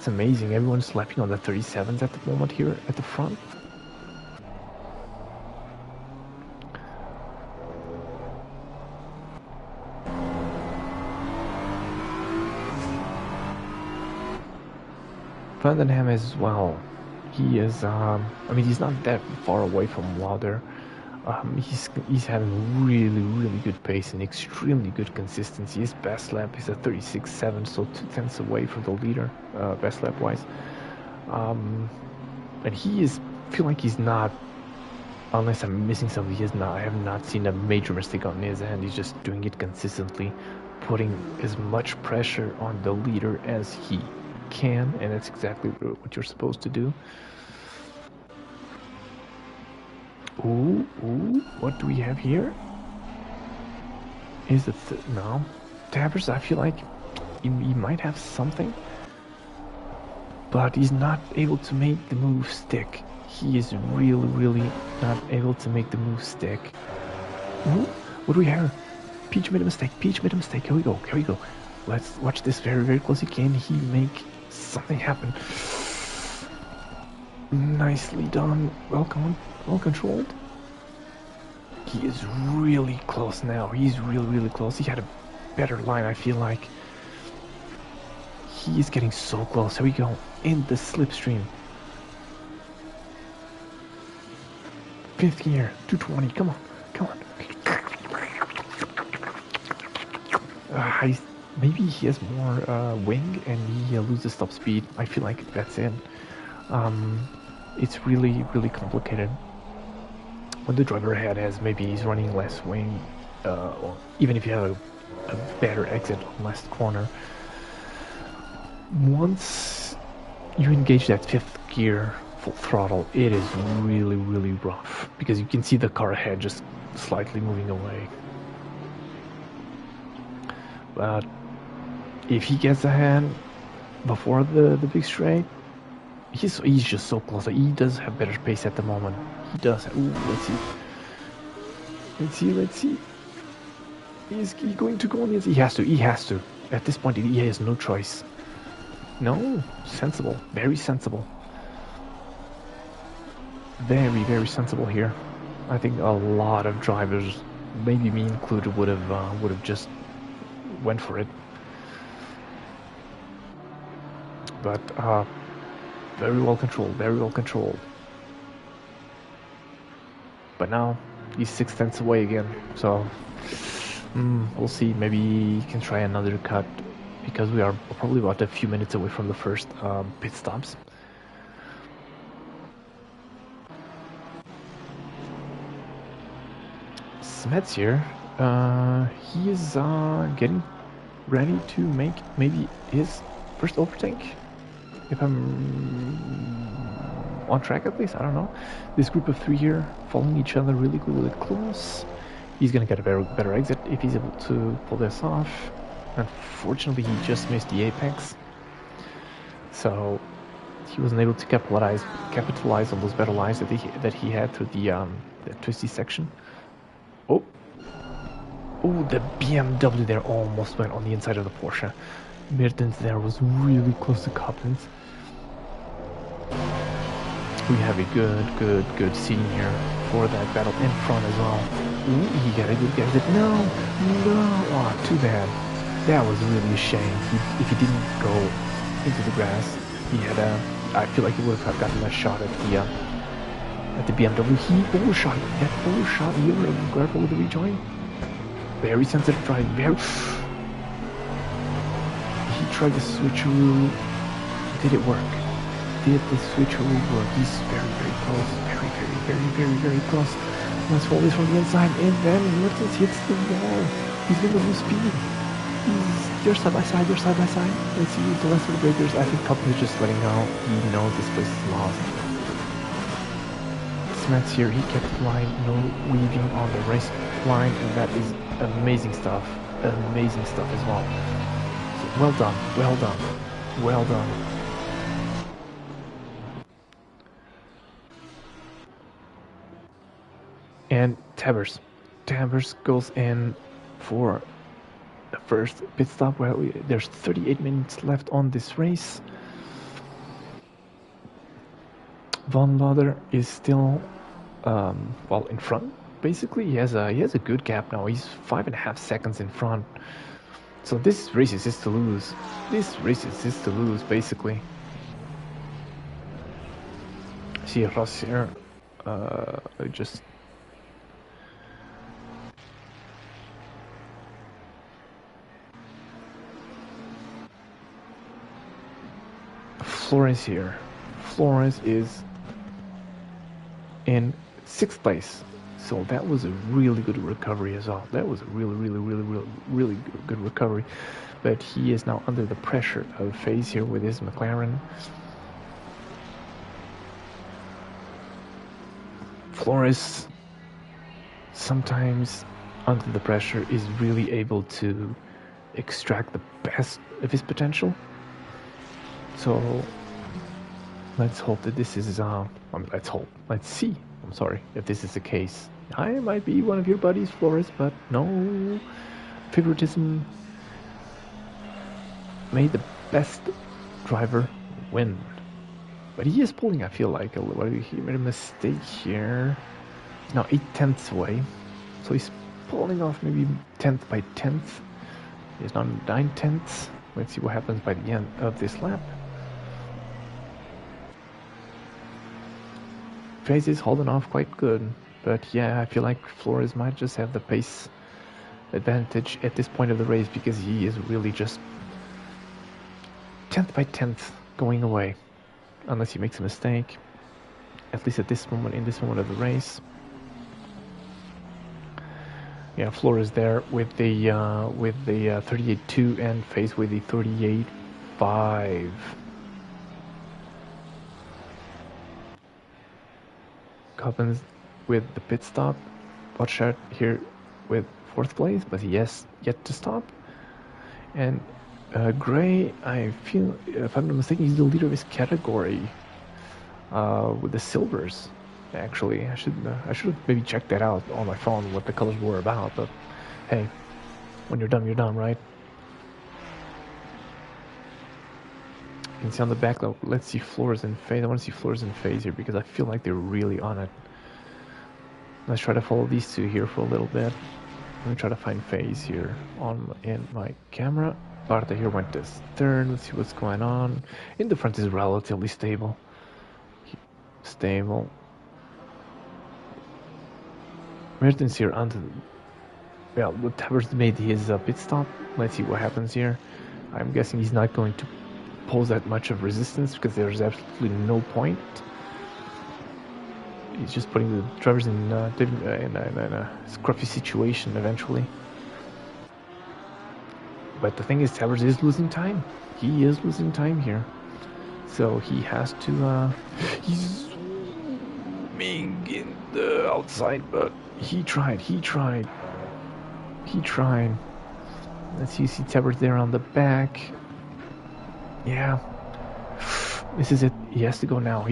amazing. Everyone's lapping on the 37s at the moment here at the front. Vandenham as well. He is, I mean, he's not that far away from Lauder. He's having really good pace and extremely good consistency. His best lap is a 36.7, so 2/10 away from the leader, best lap wise. And he is, feel like he's not, unless I'm missing something, he is not. I have not seen a major mistake on his end. He's just doing it consistently, putting as much pressure on the leader as he can, and that's exactly what you're supposed to do. Ooh, what do we have here? Is it no? Tappers, I feel like he might have something, but he's not able to make the move stick. He is really not able to make the move stick. Ooh, what do we have? Piech made a mistake. Here we go. Let's watch this very closely. Can he make something happen? Nicely done. Well controlled. He is really close now. He's really close. He had a better line, I feel like. He is getting so close. Here we go. In the slipstream. 5th gear. 220. Come on. Maybe he has more wing and he loses top speed. I feel like that's it. It's really complicated. When the driver ahead has, maybe he's running less wing, or even if you have a better exit on last corner. Once you engage that 5th gear full throttle, it is really rough, because you can see the car ahead just slightly moving away. But if he gets ahead before the big straight, he's just so close. He does have better pace at the moment. He does. Ooh, let's see. Is he going to go on this? He has to. At this point, he has no choice. No, sensible. Very sensible. Very sensible here. I think a lot of drivers, maybe me included, would have just went for it. But very well controlled. But now he's 6/10 away again, so we'll see. Maybe he can try another cut, because we are probably about a few minutes away from the first pit stops. Smets here. He is getting ready to make maybe his first overtake. If I'm on track at least, I don't know. This group of 3 here following each other really close. He's gonna get a better exit if he's able to pull this off. Unfortunately, he just missed the apex, so he wasn't able to capitalize on those better lines that he had through the twisty section. Oh, the BMW there almost went on the inside of the Porsche. Mertens there was really close to Coppens. We have a good scene here for that battle in front as well. Ooh, he got a good guess. No, oh, too bad. That was really a shame. If he didn't go into the grass, he had I feel like he would have gotten a shot at the BMW. He overshot. That overshot. He would have careful with the rejoin. Very sensitive drive. He tried the switcheroo. Did it work? Did the switcheroo work? He's very close. Very close. Let's roll this from the inside, and then Mertens hits the wall. He's going to lose speed. You're side by side. Let's see the rest of the breakers. I think Coppens is just letting go. He knows this place is lost. mats here. He kept the line, no weaving on the race line, and that is amazing stuff. Amazing stuff as well. So well done, well done, well done. And Tabbers goes in for the first pit stop. Well, there's 38 minutes left on this race. Von Lauder is still, well, in front. Basically, he has a good gap now. He's 5.5 seconds in front. So this race is his to lose. This race is his to lose, basically. See Ross here. Just. Flores here. Flores is in 6th place. So that was a really good recovery as well. That was a really good recovery. But he is now under the pressure of phase here with his McLaren. Flores sometimes under the pressure is really able to extract the best of his potential. So let's hope that this is let's see, I'm sorry, if this is the case. I might be one of your buddies, Flores, but no favoritism. Made the best driver win. But he is pulling, I feel like, he made a mistake here. He's now 8/10 away. So he's pulling off maybe 10th by 10th. He's now 9/10. Let's see what happens by the end of this lap. Pace is holding off quite good, but yeah, I feel like Flores might just have the pace advantage at this point of the race because he is really just 10th by 10th going away, unless he makes a mistake. At least at this moment, in this moment of the race. Yeah, Flores there with the 38.2 and Pace with the 38.5. Coppens with the pit stop. Botshart here with 4th place, but he has yet to stop. And Gray, I feel, if I'm not mistaken, he's the leader of his category with the silvers. Actually, I should have maybe checked that out on my phone what the colors were about. But hey, when you're done, right? You can see on the back, let's see Flores and Phase. I want to see Flores and Phase here because I feel like they're really on it. Let's try to follow these two here for a little bit. Let me try to find Phase here in my camera. Barta here went to 3rd. Let's see what's going on. In the front is relatively stable. Stable. Mertens here onto the... Well, the Tabbers made his pit stop. Let's see what happens here. I'm guessing he's not going to pose that much of resistance because there's absolutely no point. He's just putting the drivers in a scruffy situation eventually. But the thing is, Tabbers is losing time. He is losing time here. So he has to... he's zooming in the outside, but he tried. Let's see Tabbers there on the back. Yeah, this is it. He has to go now.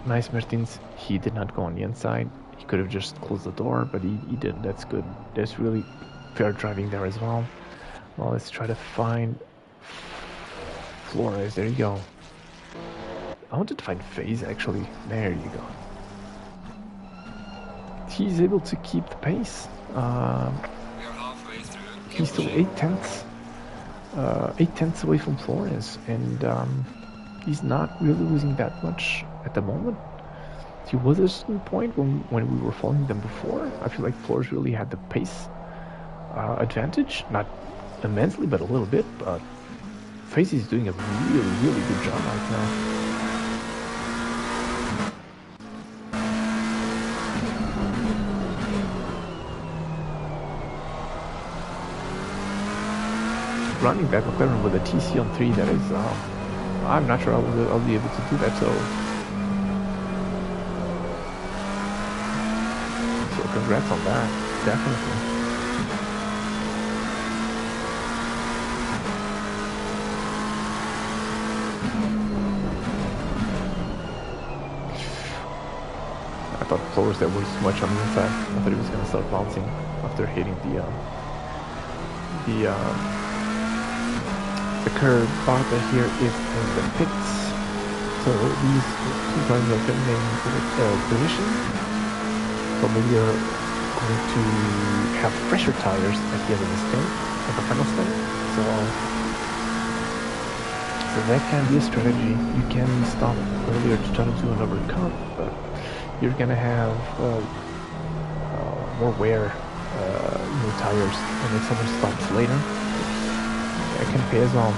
Nice Mertens. He did not go on the inside. He could have just closed the door, but he didn't. That's good. That's really fair driving there as well. Well, let's try to find Flores. There you go. I wanted to find Phase, actually. There you go. He's able to keep the pace. He's still 8/10. 8/10 away from Flores, and he's not really losing that much at the moment. He was at a certain point when we were following them before. I feel like Flores really had the pace advantage, not immensely, but a little bit. But Face is doing a really good job right now. Running back McLaren with a TC on 3, that is, I'm not sure I'll be able to do that, so congrats on that, definitely. I thought Flores there was much on the inside. I thought he was going to start bouncing after hitting the curb. Barta here is in the pits, so these two cars are getting in position. So maybe they're going to have fresher tires at the end of the stint, at the final stint. So that can be a strategy. You can stop earlier to try to do an overcut, but you're gonna have more wear in your tires, and if someone stops later, it can pay as well.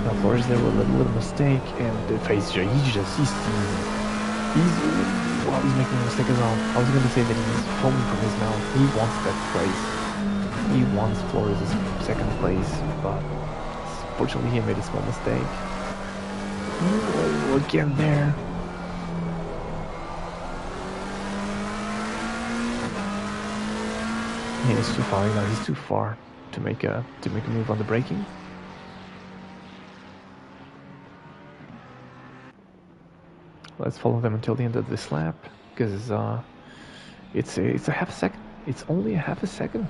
Now Flores there with a little mistake, and the face he's making a mistake as well. I was gonna say that he's foaming from his mouth. He wants that place. He wants Flores' second place, but fortunately he made a small mistake. Oh, again there. He's too far now. He's too far to make a move on the braking. Let's follow them until the end of this lap, because it's a half a second. It's only a half a second.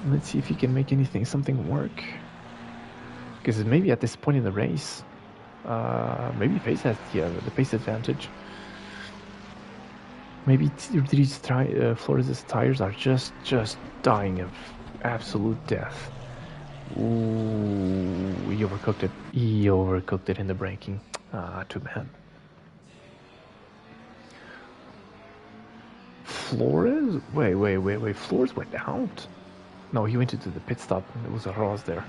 Let's see if he can make something work. Because maybe at this point in the race, maybe Pace has the pace advantage. Maybe these Flores' tires are just dying of absolute death. Ooh, he overcooked it. He overcooked it in the braking. Too bad. Flores? Wait. Flores went out? No, he went into the pit stop. It was a Ross there,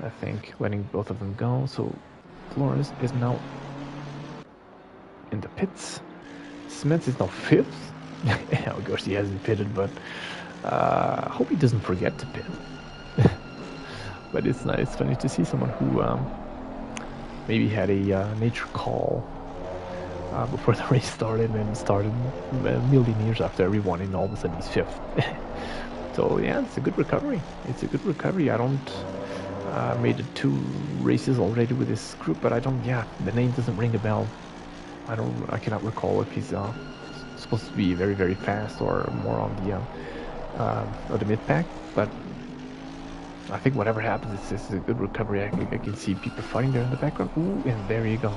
I think, letting both of them go. So Flores is now in the pits. Smith is now 5th. Of course, he hasn't pitted, but I hope he doesn't forget to pit. But it's nice. It's funny to see someone who maybe had a nature call before the race started and started a million years after everyone, and all of a sudden he's 5th. So yeah, it's a good recovery. I don't made it 2 races already with this group, but I don't. Yeah, the name doesn't ring a bell. I cannot recall if he's supposed to be very, very fast or more on the mid pack. But I think whatever happens, it's a good recovery. I can see people fighting there in the background. Ooh, and there you go.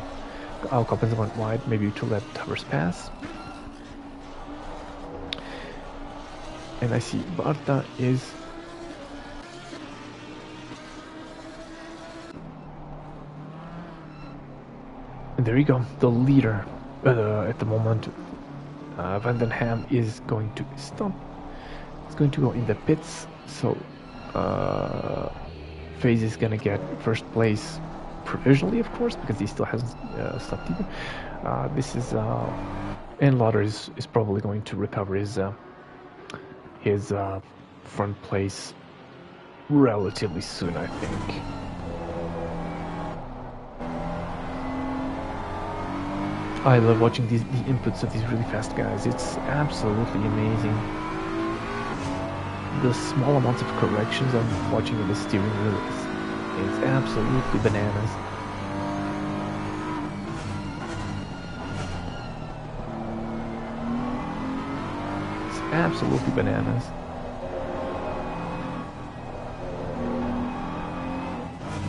Competizione went wide, maybe to let Towers pass. And I see Barta is and there you go, the leader at the moment. Van den Ham is going to stop. He's going to go in the pits, so FaZe is gonna get first place provisionally, of course, because he still hasn't stopped either. This is and Lauder is probably going to recover his front place relatively soon, I think. I love watching the inputs of these really fast guys. It's absolutely amazing. The small amounts of corrections I'm watching in the steering wheel is absolutely bananas. It's absolutely bananas.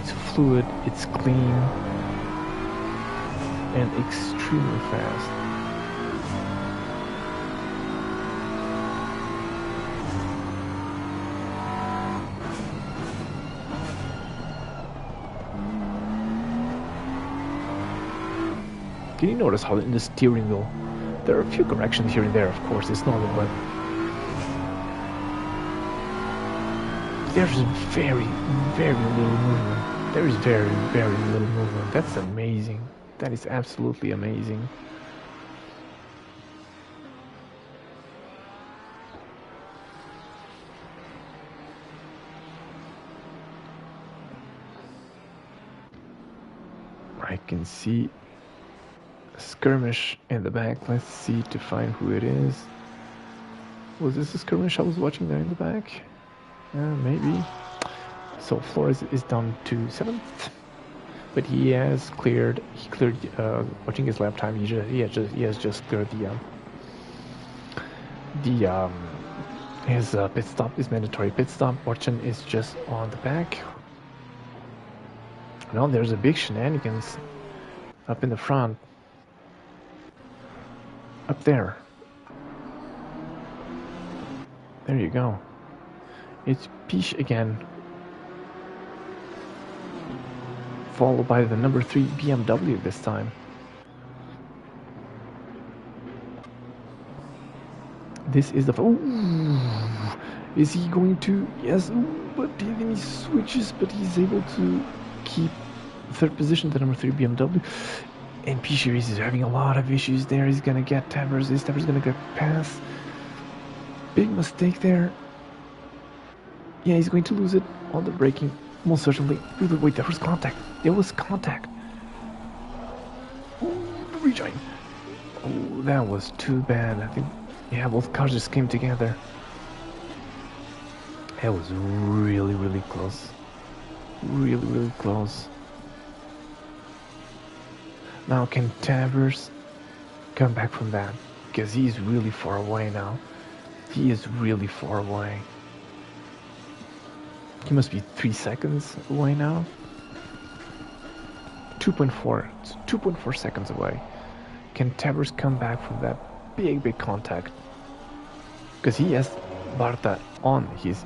It's fluid, it's clean, and extremely fast. Can you notice how in the steering wheel there are a few corrections here and there? Of course, it's normal, but there's very, very little movement. There is very, very little movement. That's amazing. That is absolutely amazing. I can see a skirmish in the back. Let's see to find who it is. Was this a skirmish I was watching there in the back? Maybe. So Flores is down to 7th, but he has cleared. He cleared. Watching his lap time, he has just cleared his pit stop, his mandatory pit stop. Orchin is just on the back. No, there's a big shenanigans up in the front. Up there. There you go. It's Piche again. Followed by the number 3 BMW this time. This is the... Ooh, is he going to... Yes, but then he switches, but he's able to keep third position, the number 3 BMW. And Piche is having a lot of issues there. He's gonna get Tavers. This Tavers is gonna get past. Big mistake there. Yeah, he's going to lose it on the braking. Most certainly. Wait, there was contact. There was contact. Ooh, the rejoin. Oh, that was too bad. I think, yeah, both cars just came together. That was really, really close. Really, really close. Now can Tavers come back from that? Because he's really far away now. He is really far away. He must be 3 seconds away now. 2.4. It's 2.4 seconds away. Can Tavers come back from that big contact? Because he has Barta on his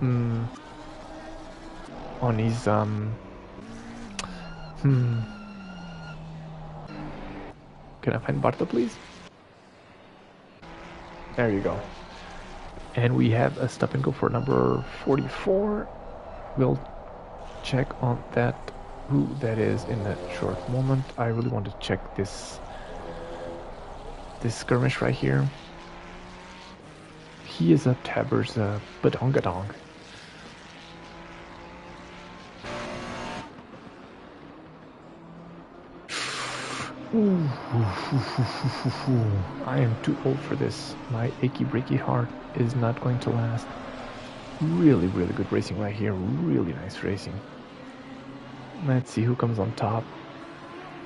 Can I find Barta, please? There you go. And we have a stop and go for number 44. We'll check on that, who that is in a short moment. I really want to check this skirmish right here. He is a Tavers badongadong. I am too old for this. My achy breaky heart is not going to last. Really, really good racing right here. Really nice racing. Let's see who comes on top.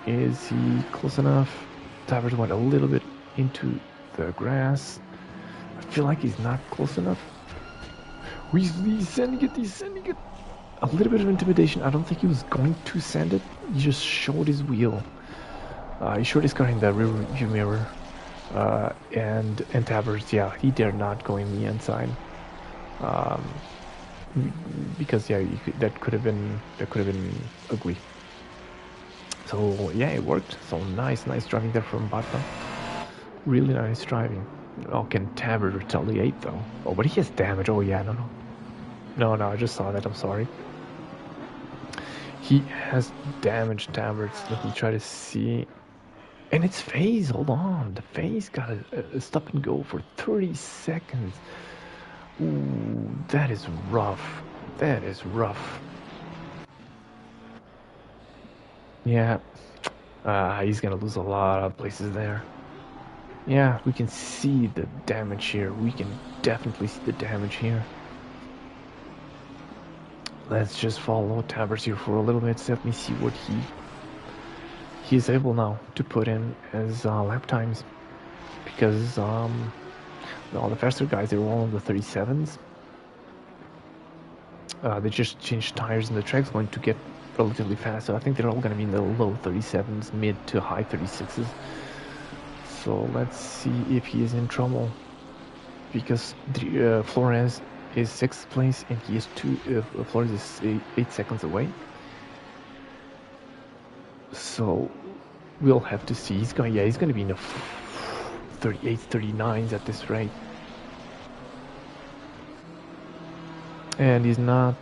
Is he close enough? Tavers went a little bit into the grass. I feel like he's not close enough. He's sending it. A little bit of intimidation. I don't think he was going to send it. He just showed his wheel. He showed his car in the rear view mirror. And Tavers, yeah, he dared not go in the inside. Because yeah, that could have been ugly. So yeah, it worked. So nice driving there from Bata. Really nice driving. Oh, can Tavers retaliate though? Oh, but he has damage. Oh yeah, no, I just saw that. I'm sorry. He has damaged Tavers. Let me try to see. And it's FaZe. Hold on, the FaZe got a stop and go for 30 seconds. Ooh, that is rough. Yeah, he's gonna lose a lot of places there. Yeah, we can see the damage here. We can definitely see the damage here. Let's just follow Tavers here for a little bit. So let me see what he is able now to put in as lap times, because all the faster guys, they were all in the 37s. They just changed tires and the track's going to get relatively fast, so I think they're all going to be in the low 37s, mid to high 36s. So let's see if he is in trouble, because Flores is 6th place and he is Flores is 8 seconds away. So we'll have to see. He's going to be in the 38s, 39s at this rate. And he's not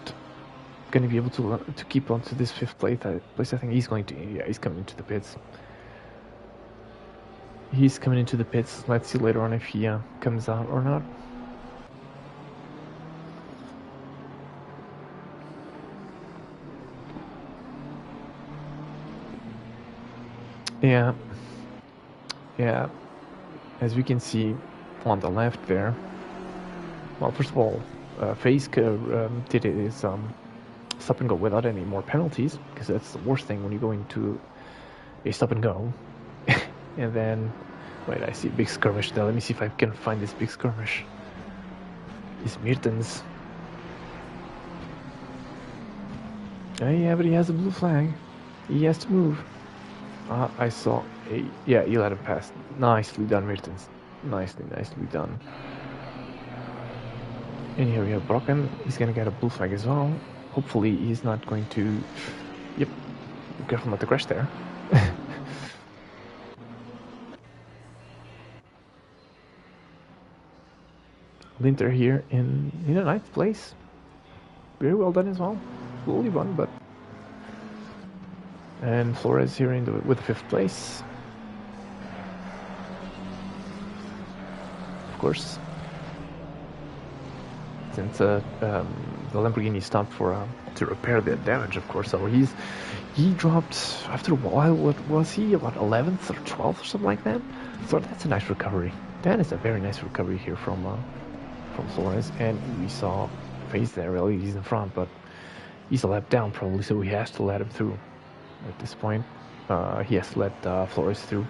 going to be able to keep on to this 5th place. I think he's going to, yeah, he's coming into the pits. He's coming into the pits. Let's see later on if he comes out or not. Yeah, as we can see, on the left there. Well, first of all, FaZe did his stop and go without any more penalties, because that's the worst thing when you go into a stop and go. And then, wait, I see a big skirmish there. Let me see if I can find this big skirmish. It's Mertens. Yeah, but he has a blue flag. He has to move. I saw a... Yeah, he let him pass. Nicely done, Mertens. Nicely done. And here we have Brocken. He's gonna get a blue flag as well. Hopefully he's not going to... Yep. Be careful not to crash there. Linter here in a ninth place. Very well done as well. Slowly run, but... And Flores here with the 5th place. Of course. Since the Lamborghini stopped for to repair the damage, of course. So he dropped after a while. What was he? About 11th or 12th or something like that. So that's a nice recovery. That is a very nice recovery here from Flores. And we saw FaZe there. Really, he's in front, but he's a lap down probably, so he has to let him through. At this point, he has to let Flores through.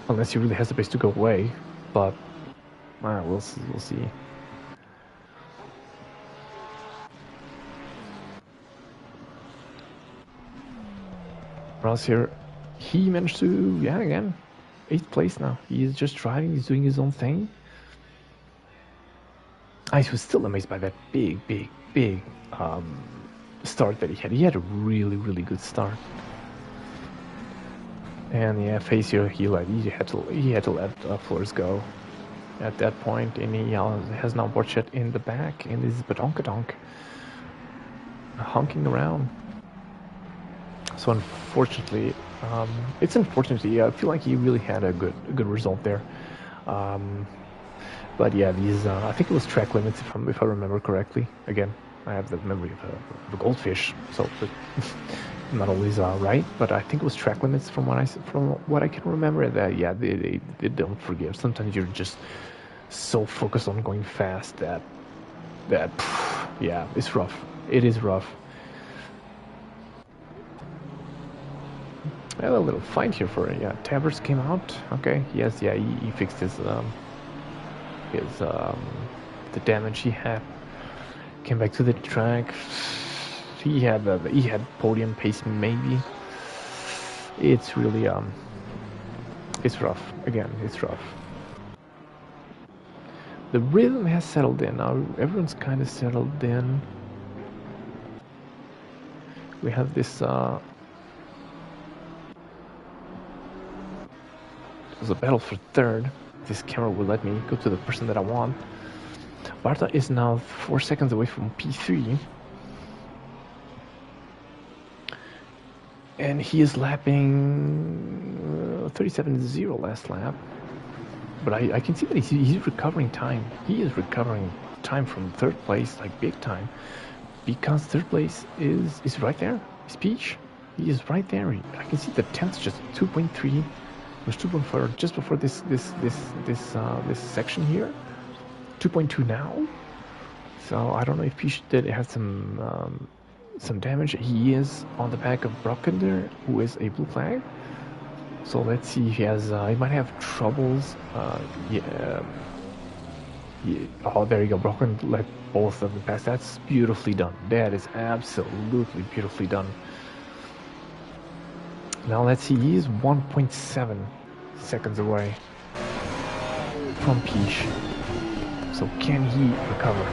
Unless he really has the pace to go away, but we'll see. Ross here, he managed to, again, 8th place now. He is just driving, he's doing his own thing. I was still amazed by that big start that he had. He had a really good start. And FaZe here, he had to let Flores go at that point, and he has now Borchet in the back, and this is Badonkadonk honking around. So unfortunately, it's unfortunate. I feel like he really had a good result there. But yeah, these I think it was track limits if I remember correctly. Again, I have the memory of a goldfish, so I'm not always right. But I think it was track limits from what I can remember. That they don't forgive. Sometimes you're just so focused on going fast that it's rough. It is rough. Well, a little fight here for it. Yeah, Tavers came out. Okay, yes, he fixed his the damage he had. Came back to the track. He had podium pace maybe. It's really it's rough. Again, it's rough. The rhythm has settled in now. Everyone's kind of settled in. We have this. It was a battle for 3rd. This camera will let me go to the person that I want. Barta is now 4 seconds away from P3. And he is lapping 37.0 last lap. But I can see that he's recovering time. He is recovering time from 3rd place, like big time. Because 3rd place is right there. His Peach. He is right there. I can see the 10th just 2.3. It was 2.4 just before this section here. 2.2 now. So I don't know if Peach did have some damage. He is on the back of Brockender, who is a blue flag. So let's see if he has. He might have troubles. Oh, there you go. Brocken let both of them pass. That's beautifully done. That is absolutely beautifully done. Now let's see. He is 1.7 seconds away from Peach. So can he recover?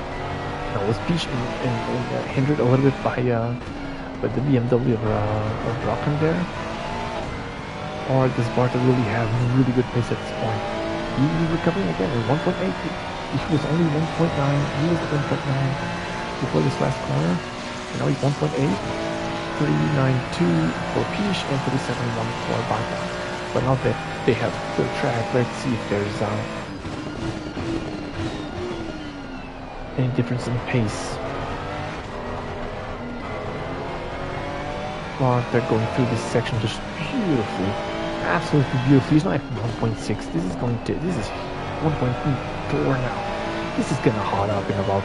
Now was Peach hindered a little bit by the BMW of Brocken there? Or does Barta really have really good pace at this point? He's recovering again at 1.8. He was only 1.9. He was at 1.9 before this last corner. And now he's 1.8. 39.2 for Peach and 37.1 for Barta. But now that they have the track, let's see if there's any difference in pace. But they're going through this section just beautifully. Absolutely beautiful. He's not at 1.6. This is 1.4 now. This is gonna hot up in about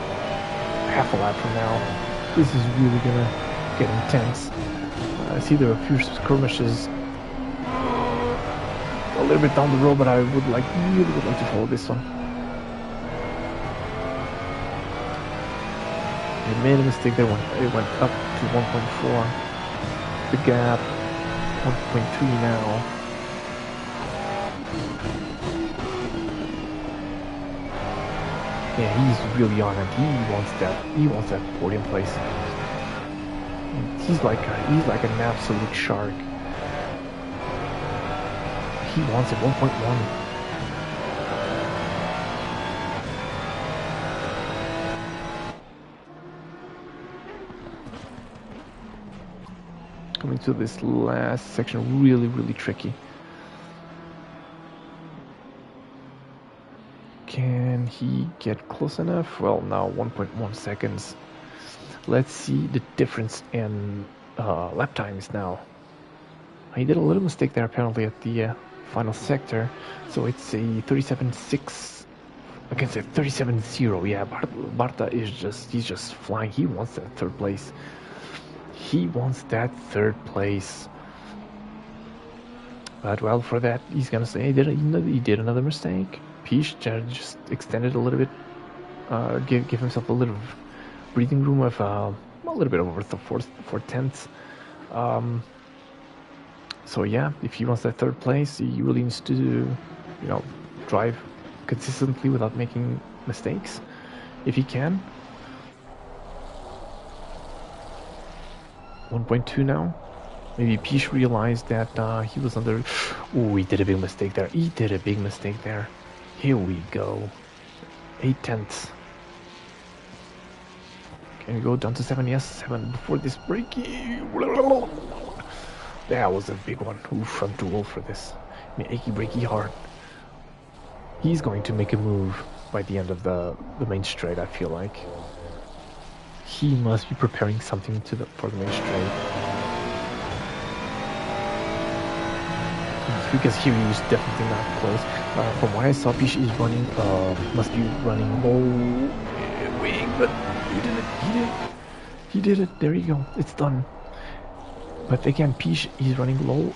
half a lap from now. This is really gonna get intense. I see there are a few skirmishes a little bit down the road, but I really would like to follow this one. I made a mistake there when it went up to 1.4. The gap 1.3 now. Yeah, he's really on it. He wants that podium place. He's like an absolute shark. He wants it 1.1. Coming to this last section, really tricky. Can he get close enough? Well, now 1.1 seconds. Let's see the difference in lap times now. He did a little mistake there apparently at the final sector, so it's a 37.6 against a 37.0. Yeah, Barta he's just flying. He wants that third place. He wants that third place. But well, for that he's gonna say he did another mistake. Pish just extended a little bit, give himself a little breathing room of a little bit over the four tenths. So yeah, if he wants that third place, he really needs to, drive consistently without making mistakes, if he can. 1.2 now. Maybe Pish realized that he was under. Oh, he did a big mistake there. Here we go. 8 tenths. Can we go down to 7? Yes, 7 before this breaky. That was a big one. Ooh, front duel for this. Achy breaky hard. He's going to make a move by the end of the main straight, I feel like. He must be preparing something for the main straight. Because here he was definitely not close. From what I saw, Pish is running, must be running low wing, but he did it. There you go. It's done. But again, Pish is running low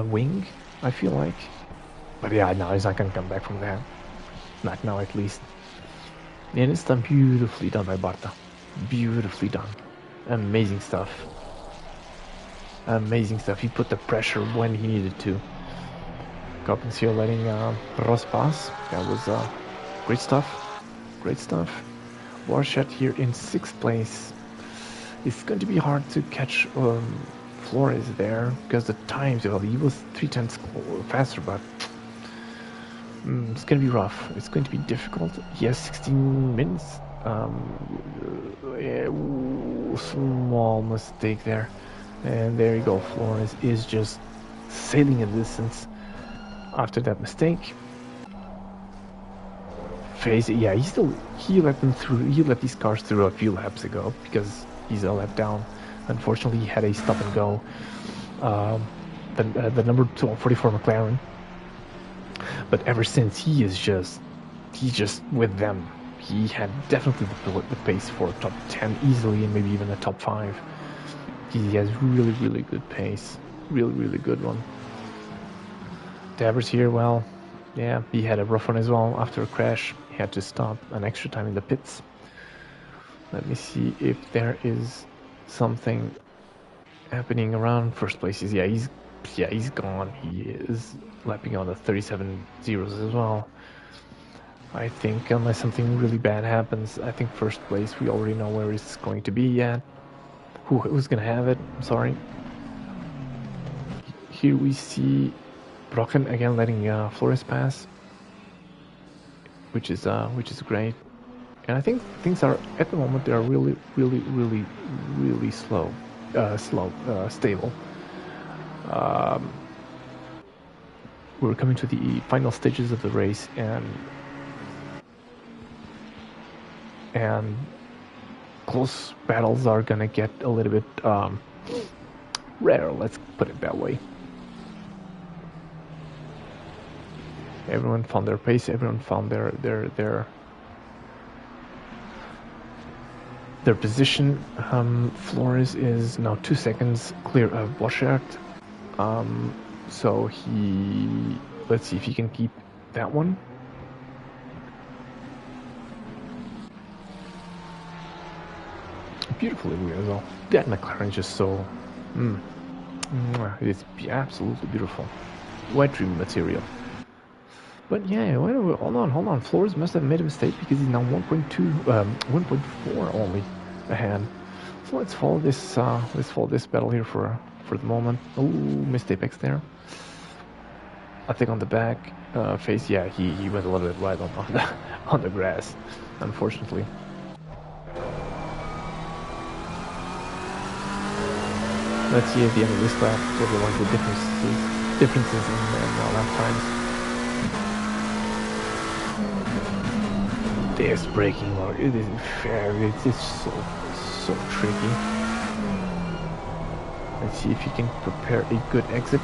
wing, I feel like. But yeah, no, he's not gonna come back from that. Not now, at least. And it's done beautifully done by Barta. Beautifully done. Amazing stuff. Amazing stuff. He put the pressure when he needed to. Competizione letting Ross pass. That was great stuff. Great stuff. Warshed here in 6th place. It's going to be hard to catch Flores there because the times, well, he was 3 tenths faster, but it's going to be rough. It's going to be difficult. He has 16 minutes. Yeah, small mistake there. And there you go. Flores is just sailing a distance after that mistake. Yeah, he let them through. He let these cars through a few laps ago because he's a lap down. Unfortunately, he had a stop and go. The number 44 McLaren. But ever since, he's just with them. He had definitely the pace for a top 10 easily, and maybe even a top 5. He has really good pace. Really good one. Dabbers here, well, yeah, he had a rough one as well after a crash. He had to stop an extra time in the pits. Let me see if there is something happening around first place. He's gone. He is lapping on the 37 zeros as well. I think unless something really bad happens, I think first place we already know where it's going to be at. Who's gonna have it? I'm sorry. Here we see Brocken again letting Flores pass, which is great. And I think things are at the moment they are really slow, stable. We're coming to the final stages of the race, and close battles are gonna get a little bit rare. Let's put it that way. Everyone found their pace. Everyone found their position. Flores is now 2 seconds clear of Boschert. So let's see if he can keep that one. Beautiful interior as well. That McLaren is just so, it's absolutely beautiful. Wet dream material. But yeah, hold on. Flores must have made a mistake because he's now 1.4 only ahead. So let's follow this battle here for the moment. Oh, missed apex there. I think on the back face, yeah, he went a little bit wide on the grass, unfortunately. Let's see at the end of this lap what we want the differences in lap times. This braking mode, it isn't fair. It's so tricky. Let's see if you can prepare a good exit.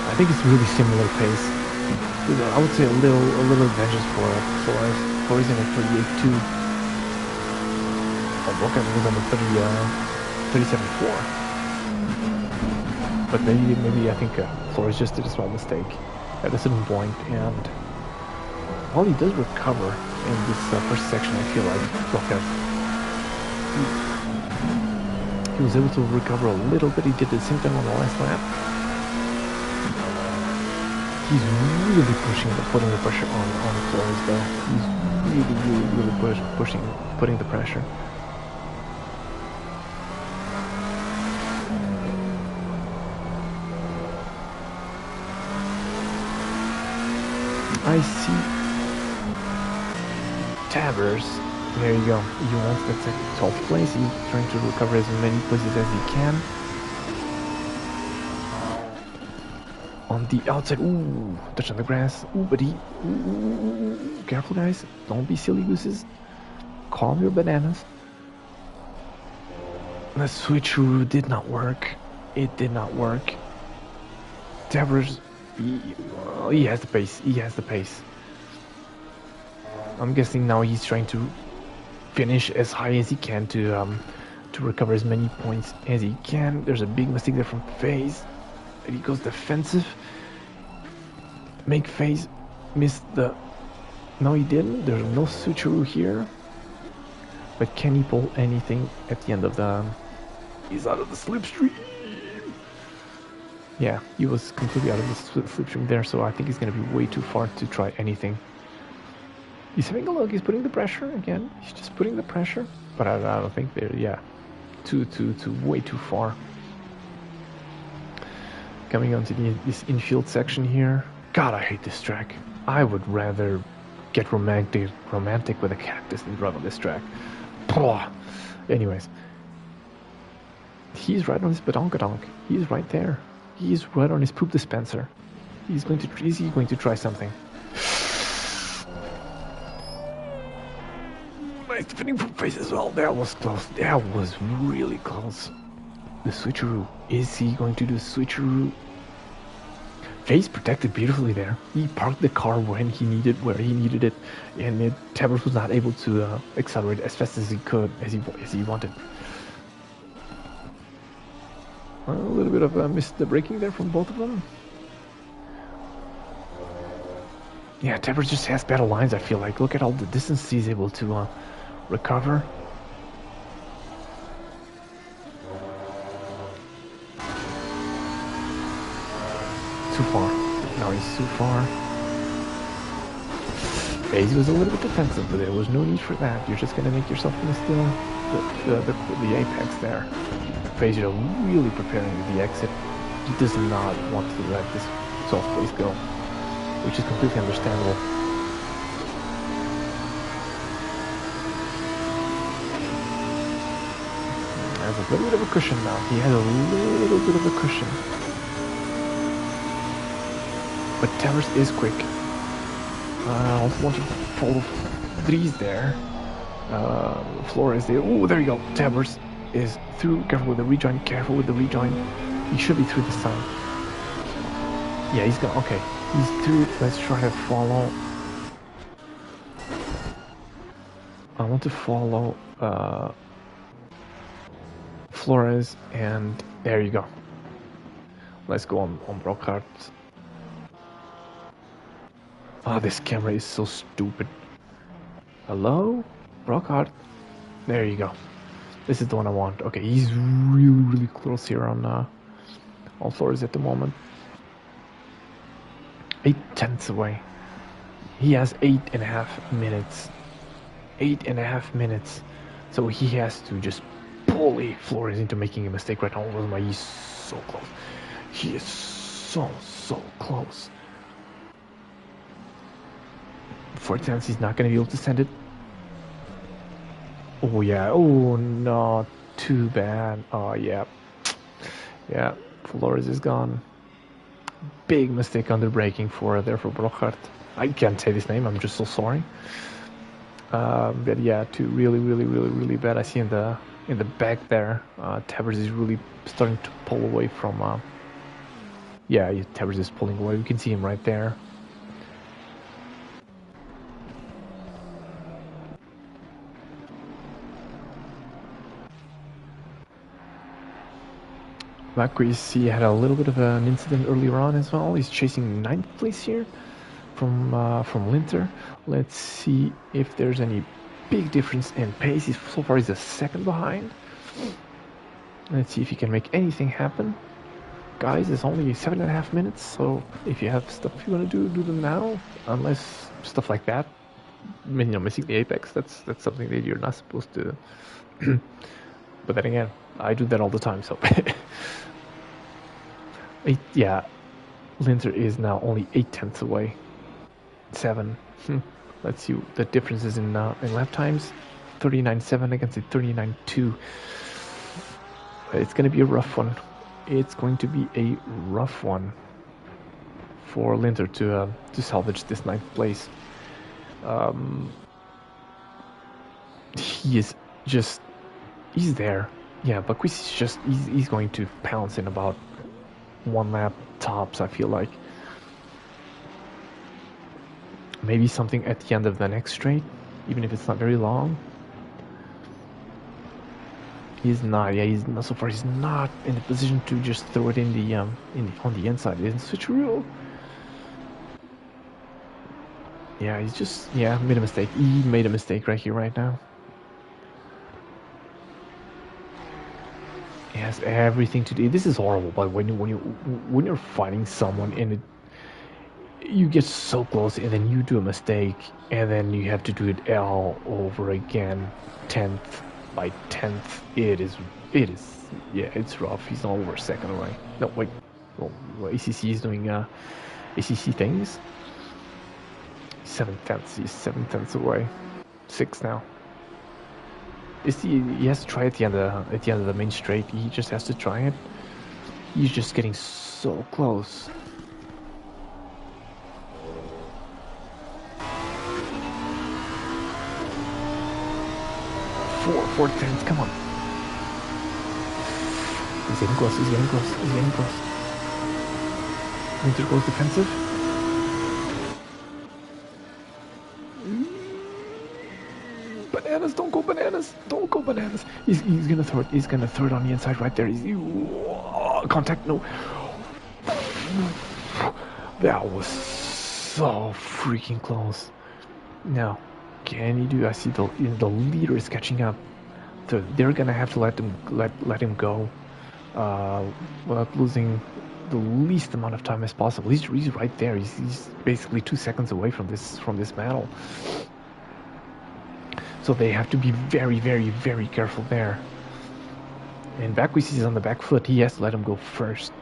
I think it's really similar pace. I would say a little advantage for Flores. Flores in a 38.2. Boca was on a 37.4. But maybe I think Flores just did a small mistake at a certain point, and while he does recover in this first section, I feel like Boca he was able to recover a little bit. He did the same thing on the last lap. He's really putting the pressure on Flores though. He's really putting the pressure. I see Tavers. There you go. He wants that 12th place. He's trying to recover as many places as he can. On the outside, ooh, touch on the grass, ooh, buddy, ooh, careful guys, don't be silly gooses, calm your bananas. The switcheroo did not work, it did not work. Tavers, he has the pace, I'm guessing now he's trying to finish as high as he can to recover as many points as he can. There's a big mistake there from FaZe. He goes defensive. Make FaZe miss the... No, he didn't. There's no switcheroo here. But can he pull anything at the end of the... He's out of the slipstream. Yeah, he was completely out of the slipstream there, so I think he's going to be way too far to try anything. He's having a look. He's putting the pressure again. He's just putting the pressure. But I don't think they're... Yeah, way too far. Coming onto this infield section here. God, I hate this track. I would rather get romantic with a cactus than drive on this track. Anyways. He's right on his badonkadonk. He's right there. He's right on his poop dispenser. Is he going to try something? Nice defending from FaZe as well. That was close. That was really close. The switcheroo. Is he going to do the switcheroo? FaZe protected beautifully there. He parked the car where he needed it, and Tavers was not able to accelerate as fast as he could, as he wanted. A little bit of missed the braking there from both of them. Yeah, Tavers just has better lines, I feel like. Look at all the distance he's able to recover. Too far. Now he's too far. FaZe was a little bit defensive, but there was no need for that. You're just gonna make yourself miss the apex there. FaZe really preparing the exit. He does not want to let this 12th place go, which is completely understandable. Has a little bit of a cushion now. He has a little bit of a cushion. But Tavers is quick. I also want to follow threes there. Flores there. Oh, there you go. Tavers is through. Careful with the rejoin. Careful with the rejoin. He should be through this time. Yeah, he's gone. Okay, he's through. Let's try to follow. I want to follow Flores, and there you go. Let's go on Brockhart. Oh, this camera is so stupid. Hello? Brockhart? There you go. This is the one I want. Okay, he's really close here on Flores at the moment. 8/10 away. He has 8.5 minutes. 8.5 minutes. So he has to just bully Flores into making a mistake right now. Oh my, he's so close. He is so close. 4/10, he's not going to be able to send it. Oh yeah, oh no, too bad. Oh yeah. Yeah, Flores is gone. Big mistake on the braking for Brockhart. I can't say this name, I'm just so sorry. But yeah, two really bad. I see in the back there, Tevers is really starting to pull away from. Yeah, Tevers is pulling away. We can see him right there. Macris, he had a little bit of an incident earlier on as well. He's chasing 9th place here from Linter. Let's see if there's any big difference in pace. So far he's a second behind. Let's see if he can make anything happen. Guys, it's only 7.5 minutes, so if you have stuff you want to do them now. Unless stuff like that, I mean, missing the apex, that's something that you're not supposed to. But then again, I do that all the time, so. Yeah, Linter is now only 8/10 away. 7. Let's see the differences in lap times. 39.7 against a 39.2. It's going to be a rough one. It's going to be a rough one for Linter to salvage this 9th place. He is just, he's there. Yeah, but Quis is just, he's going to pounce in about 1 lap tops, I feel like. Maybe something at the end of the next straight, even if it's not very long. He's not. Yeah, he's not. So far, he's not in the position to just throw it on the inside. It's such a rule. Yeah, he's just made a mistake. He made a mistake right here, right now. He has everything to do. This is horrible. But when you're fighting someone and you get so close, and then you do a mistake, and then you have to do it all over again, 10th by 10th. It is. Yeah, it's rough. He's not over a second away. No, wait. Well, ACC is doing ACC things. 7/10. He's 7/10 away. 6 now. He has to try at the end of the main straight. He just has to try it. He's just getting so close. 4/10. Come on. He's getting close. Winter goes defensive. Bananas, don't go bananas. He's gonna throw it. He's gonna throw it on the inside right there. Contact, no. That was so freaking close. Now, can he do? I see the leader is catching up. So they're gonna have to let him go without losing the least amount of time as possible. He's right there. He's basically 2 seconds away from this battle. So they have to be very careful there. And Bakwies is on the back foot. He has to let him go first.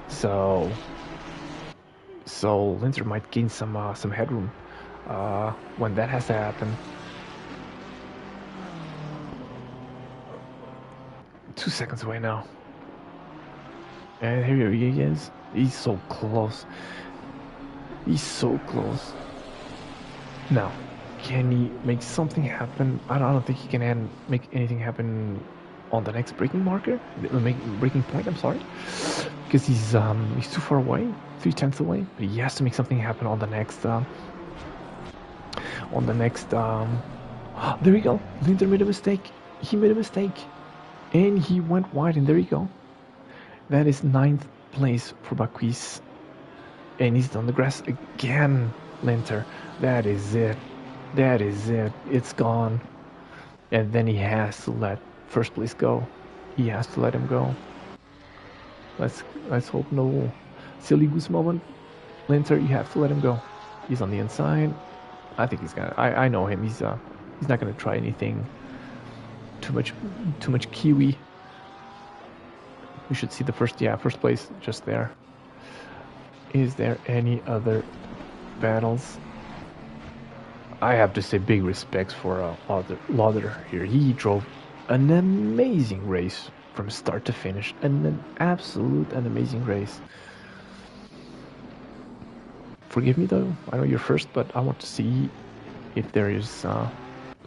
So Linter might gain some headroom when that has to happen. 2 seconds away now. And here he is. He's so close. Now, can he make something happen? I don't think he can make anything happen on the next braking marker, braking point. I'm sorry, because he's too far away, 3/10 away. But he has to make something happen on the next. There you go. Linter made a mistake. He made a mistake, and he went wide. And there you go. That is 9th place for Baquis, and he's on the grass again. Linter. That is it. That is it. It's gone. And then he has to let first place go. He has to let him go. Let's hope no silly goose moment. Linter, you have to let him go. He's on the inside. I think he's gonna. I know him. He's not gonna try anything. Too much kiwi. We should see the first place just there. Is there any other battles? I have to say big respects for Lauder here. He drove an amazing race from start to finish. An amazing race. Forgive me though, I know you're first, but I want to see if there is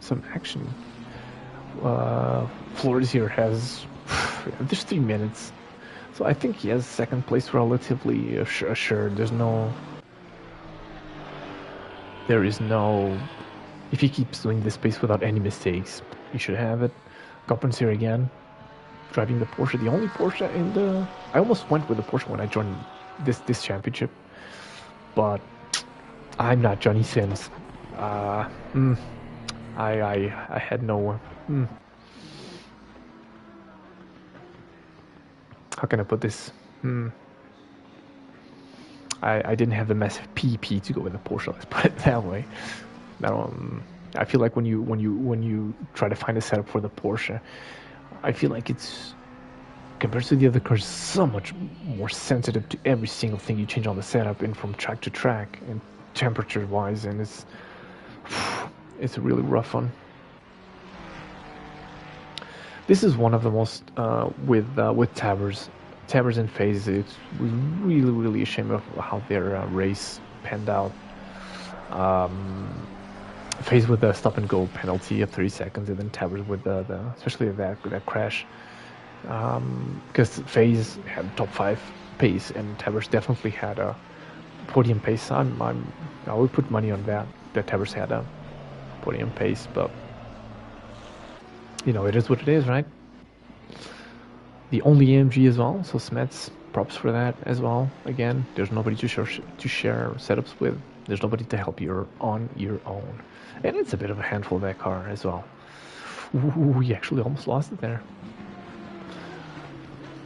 some action. Flores here has there's 3 minutes, so I think he has second place relatively assured. There is no. If he keeps doing this pace without any mistakes, he should have it. Goppens here again, driving the Porsche, the only Porsche in the. I almost went with the Porsche when I joined this championship, but I'm not Johnny Sims. I had no. How can I put this? I didn't have the massive PP to go with the Porsche. Let's put it that way. I feel like when you try to find a setup for the Porsche, I feel like it's compared to the other cars so much more sensitive to every single thing you change on the setup and from track to track and temperature wise, and it's a really rough one. This is one of the most with Towers and FaZe. It was really a shame of how their race panned out. FaZe with the stop and go penalty of 30 seconds, and then Towers with the especially that crash. Because FaZe had top 5 pace, and Towers definitely had a podium pace. I would put money on that Towers had a podium pace, but it is what it is, right? The only AMG as well, so Smets, props for that as well. Again, there's nobody to share setups with. There's nobody to help you on your own, and it's a bit of a handful of that car as well. Ooh, we actually almost lost it there,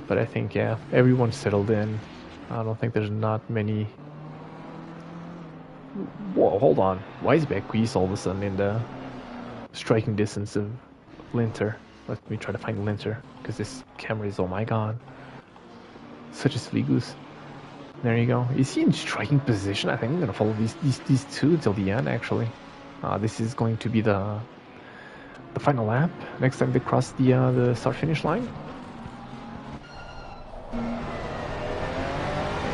but I think everyone's settled in. I don't think there's not many. Whoa, hold on. Why is Bequis all of a sudden in the striking distance of Linter? Let me try to find Linter, because this camera is, oh my god, such a silly goose. There you go. Is he in striking position? I think I'm gonna follow these two till the end. Actually, this is going to be the final lap. Next time they cross the start finish line.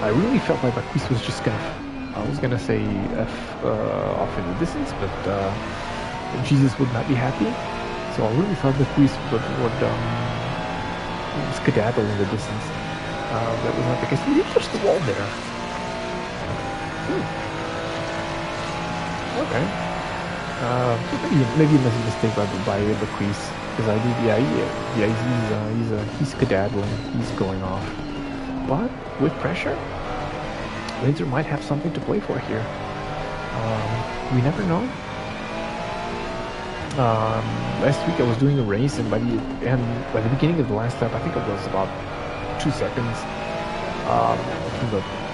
I really felt like Baquis was just I was gonna say off in the distance, but Jesus would not be happy. So I really thought the Baquis would skedaddle in the distance. That was not the case. He touched the wall there. Okay. Maybe a mistake by the Baquis, because I did. He's skedaddling. He's going off. But with pressure, Linter might have something to play for here. We never know. Last week I was doing a race, and by the beginning of the last lap, I think it was about 2 seconds from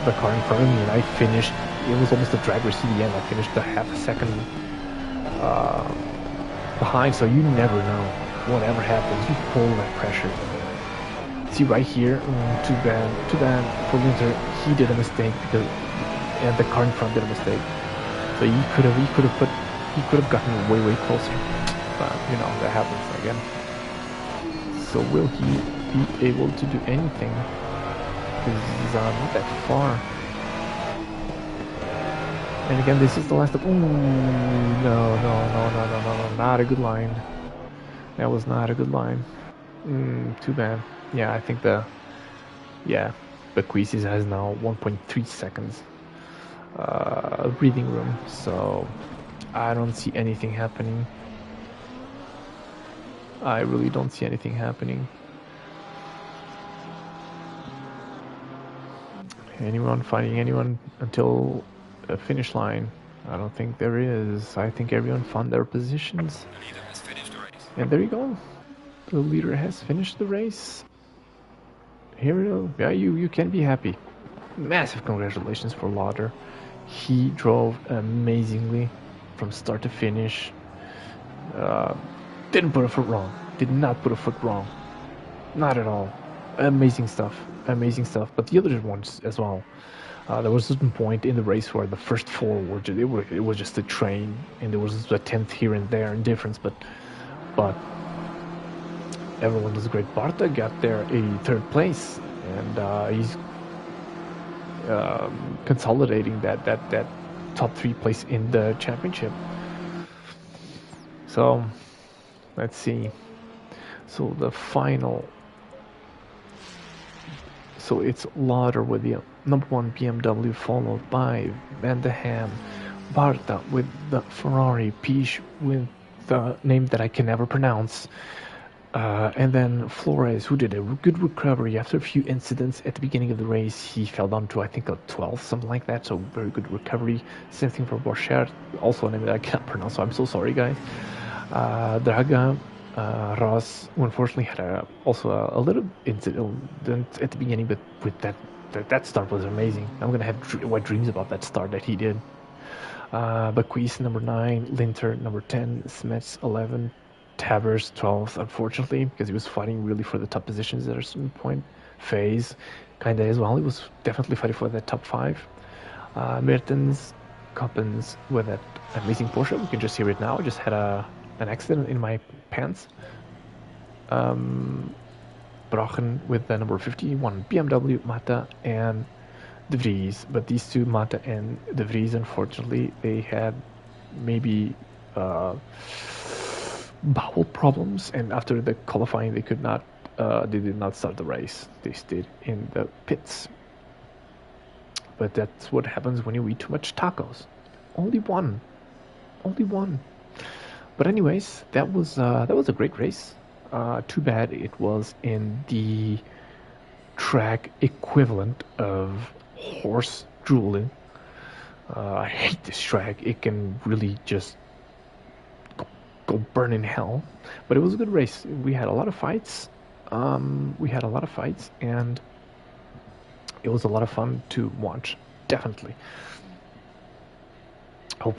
the car in front of me, and I finished. It was almost a drag race to the end. I finished a half a second behind, so you never know. Whatever happens, you pull that pressure. See right here, too bad for Linter. He did a mistake and the car in front did a mistake. So he could have gotten way closer. But that happens again. So will he be able to do anything? Because he's not that far. And again, this is the last of. Ooh, no, not a good line. That was not a good line. Too bad. Yeah, I think Bequesis has now 1.3 seconds breathing room, so I don't see anything happening. I really don't see anything happening. Anyone finding anyone until a finish line? I don't think there is. I think everyone found their positions. And there you go. The leader has finished the race. Here we go. Yeah, you can be happy. Massive congratulations for Lauder. He drove amazingly from start to finish. Didn't put a foot wrong. Did not put a foot wrong. Not at all. Amazing stuff. Amazing stuff. But the other ones as well. There was a certain point in the race where the first four it was just a train, and there was a tenth here and there in difference. But everyone was great. Barta got there a third place, and he's consolidating that top 3 place in the championship. So let's see. So the final. So it's Lauder with the number 1 BMW, followed by Van de Ham, Barta with the Ferrari, Piche with the name that I can never pronounce, and then Flores, who did a good recovery after a few incidents at the beginning of the race. He fell down to, I think, a 12th, something like that, so very good recovery. Same thing for Borchardt, also a name that I can't pronounce, so I'm so sorry, guys. Draga, Ross, who unfortunately had also a little incident at the beginning, but with that start was amazing. I'm going to have wet dreams about that start that he did. Bequeath, number 9, Linter, number 10, Smets, 11, Tavers, 12th, unfortunately, because he was fighting really for the top positions at a certain point. Phase, kind of as well. He was definitely fighting for that top 5. Mertens, Coppens with that amazing Porsche. We can just hear it now. I just had an accident in my pants. Brachen with the number 51, BMW, Mata, and De Vries. But these two, Mata and De Vries, unfortunately, they had maybe bowel problems, and after the qualifying, they did not start the race. They stayed in the pits. But that's what happens when you eat too much tacos. Only one. But anyways, that was a great race. Too bad it was in the track equivalent of horse drooling. I hate this track. It can really just go burn in hell. But it was a good race. We had a lot of fights. And it was a lot of fun to watch. Definitely. Oh,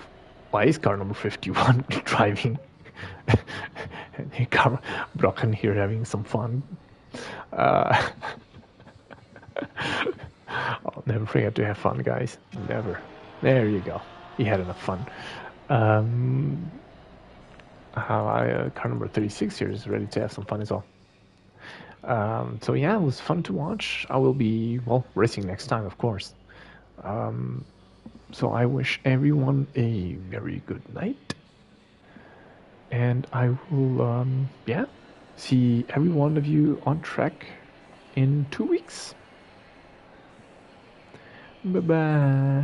why is car number 51 driving? Car Brocken here having some fun. I'll never forget to have fun, guys. Never. There you go. He had enough fun. Car number 36 here is ready to have some fun as well. So yeah, it was fun to watch. I will be, racing next time, of course. So I wish everyone a very good night. And I will, see every one of you on track in 2 weeks. Bye-bye.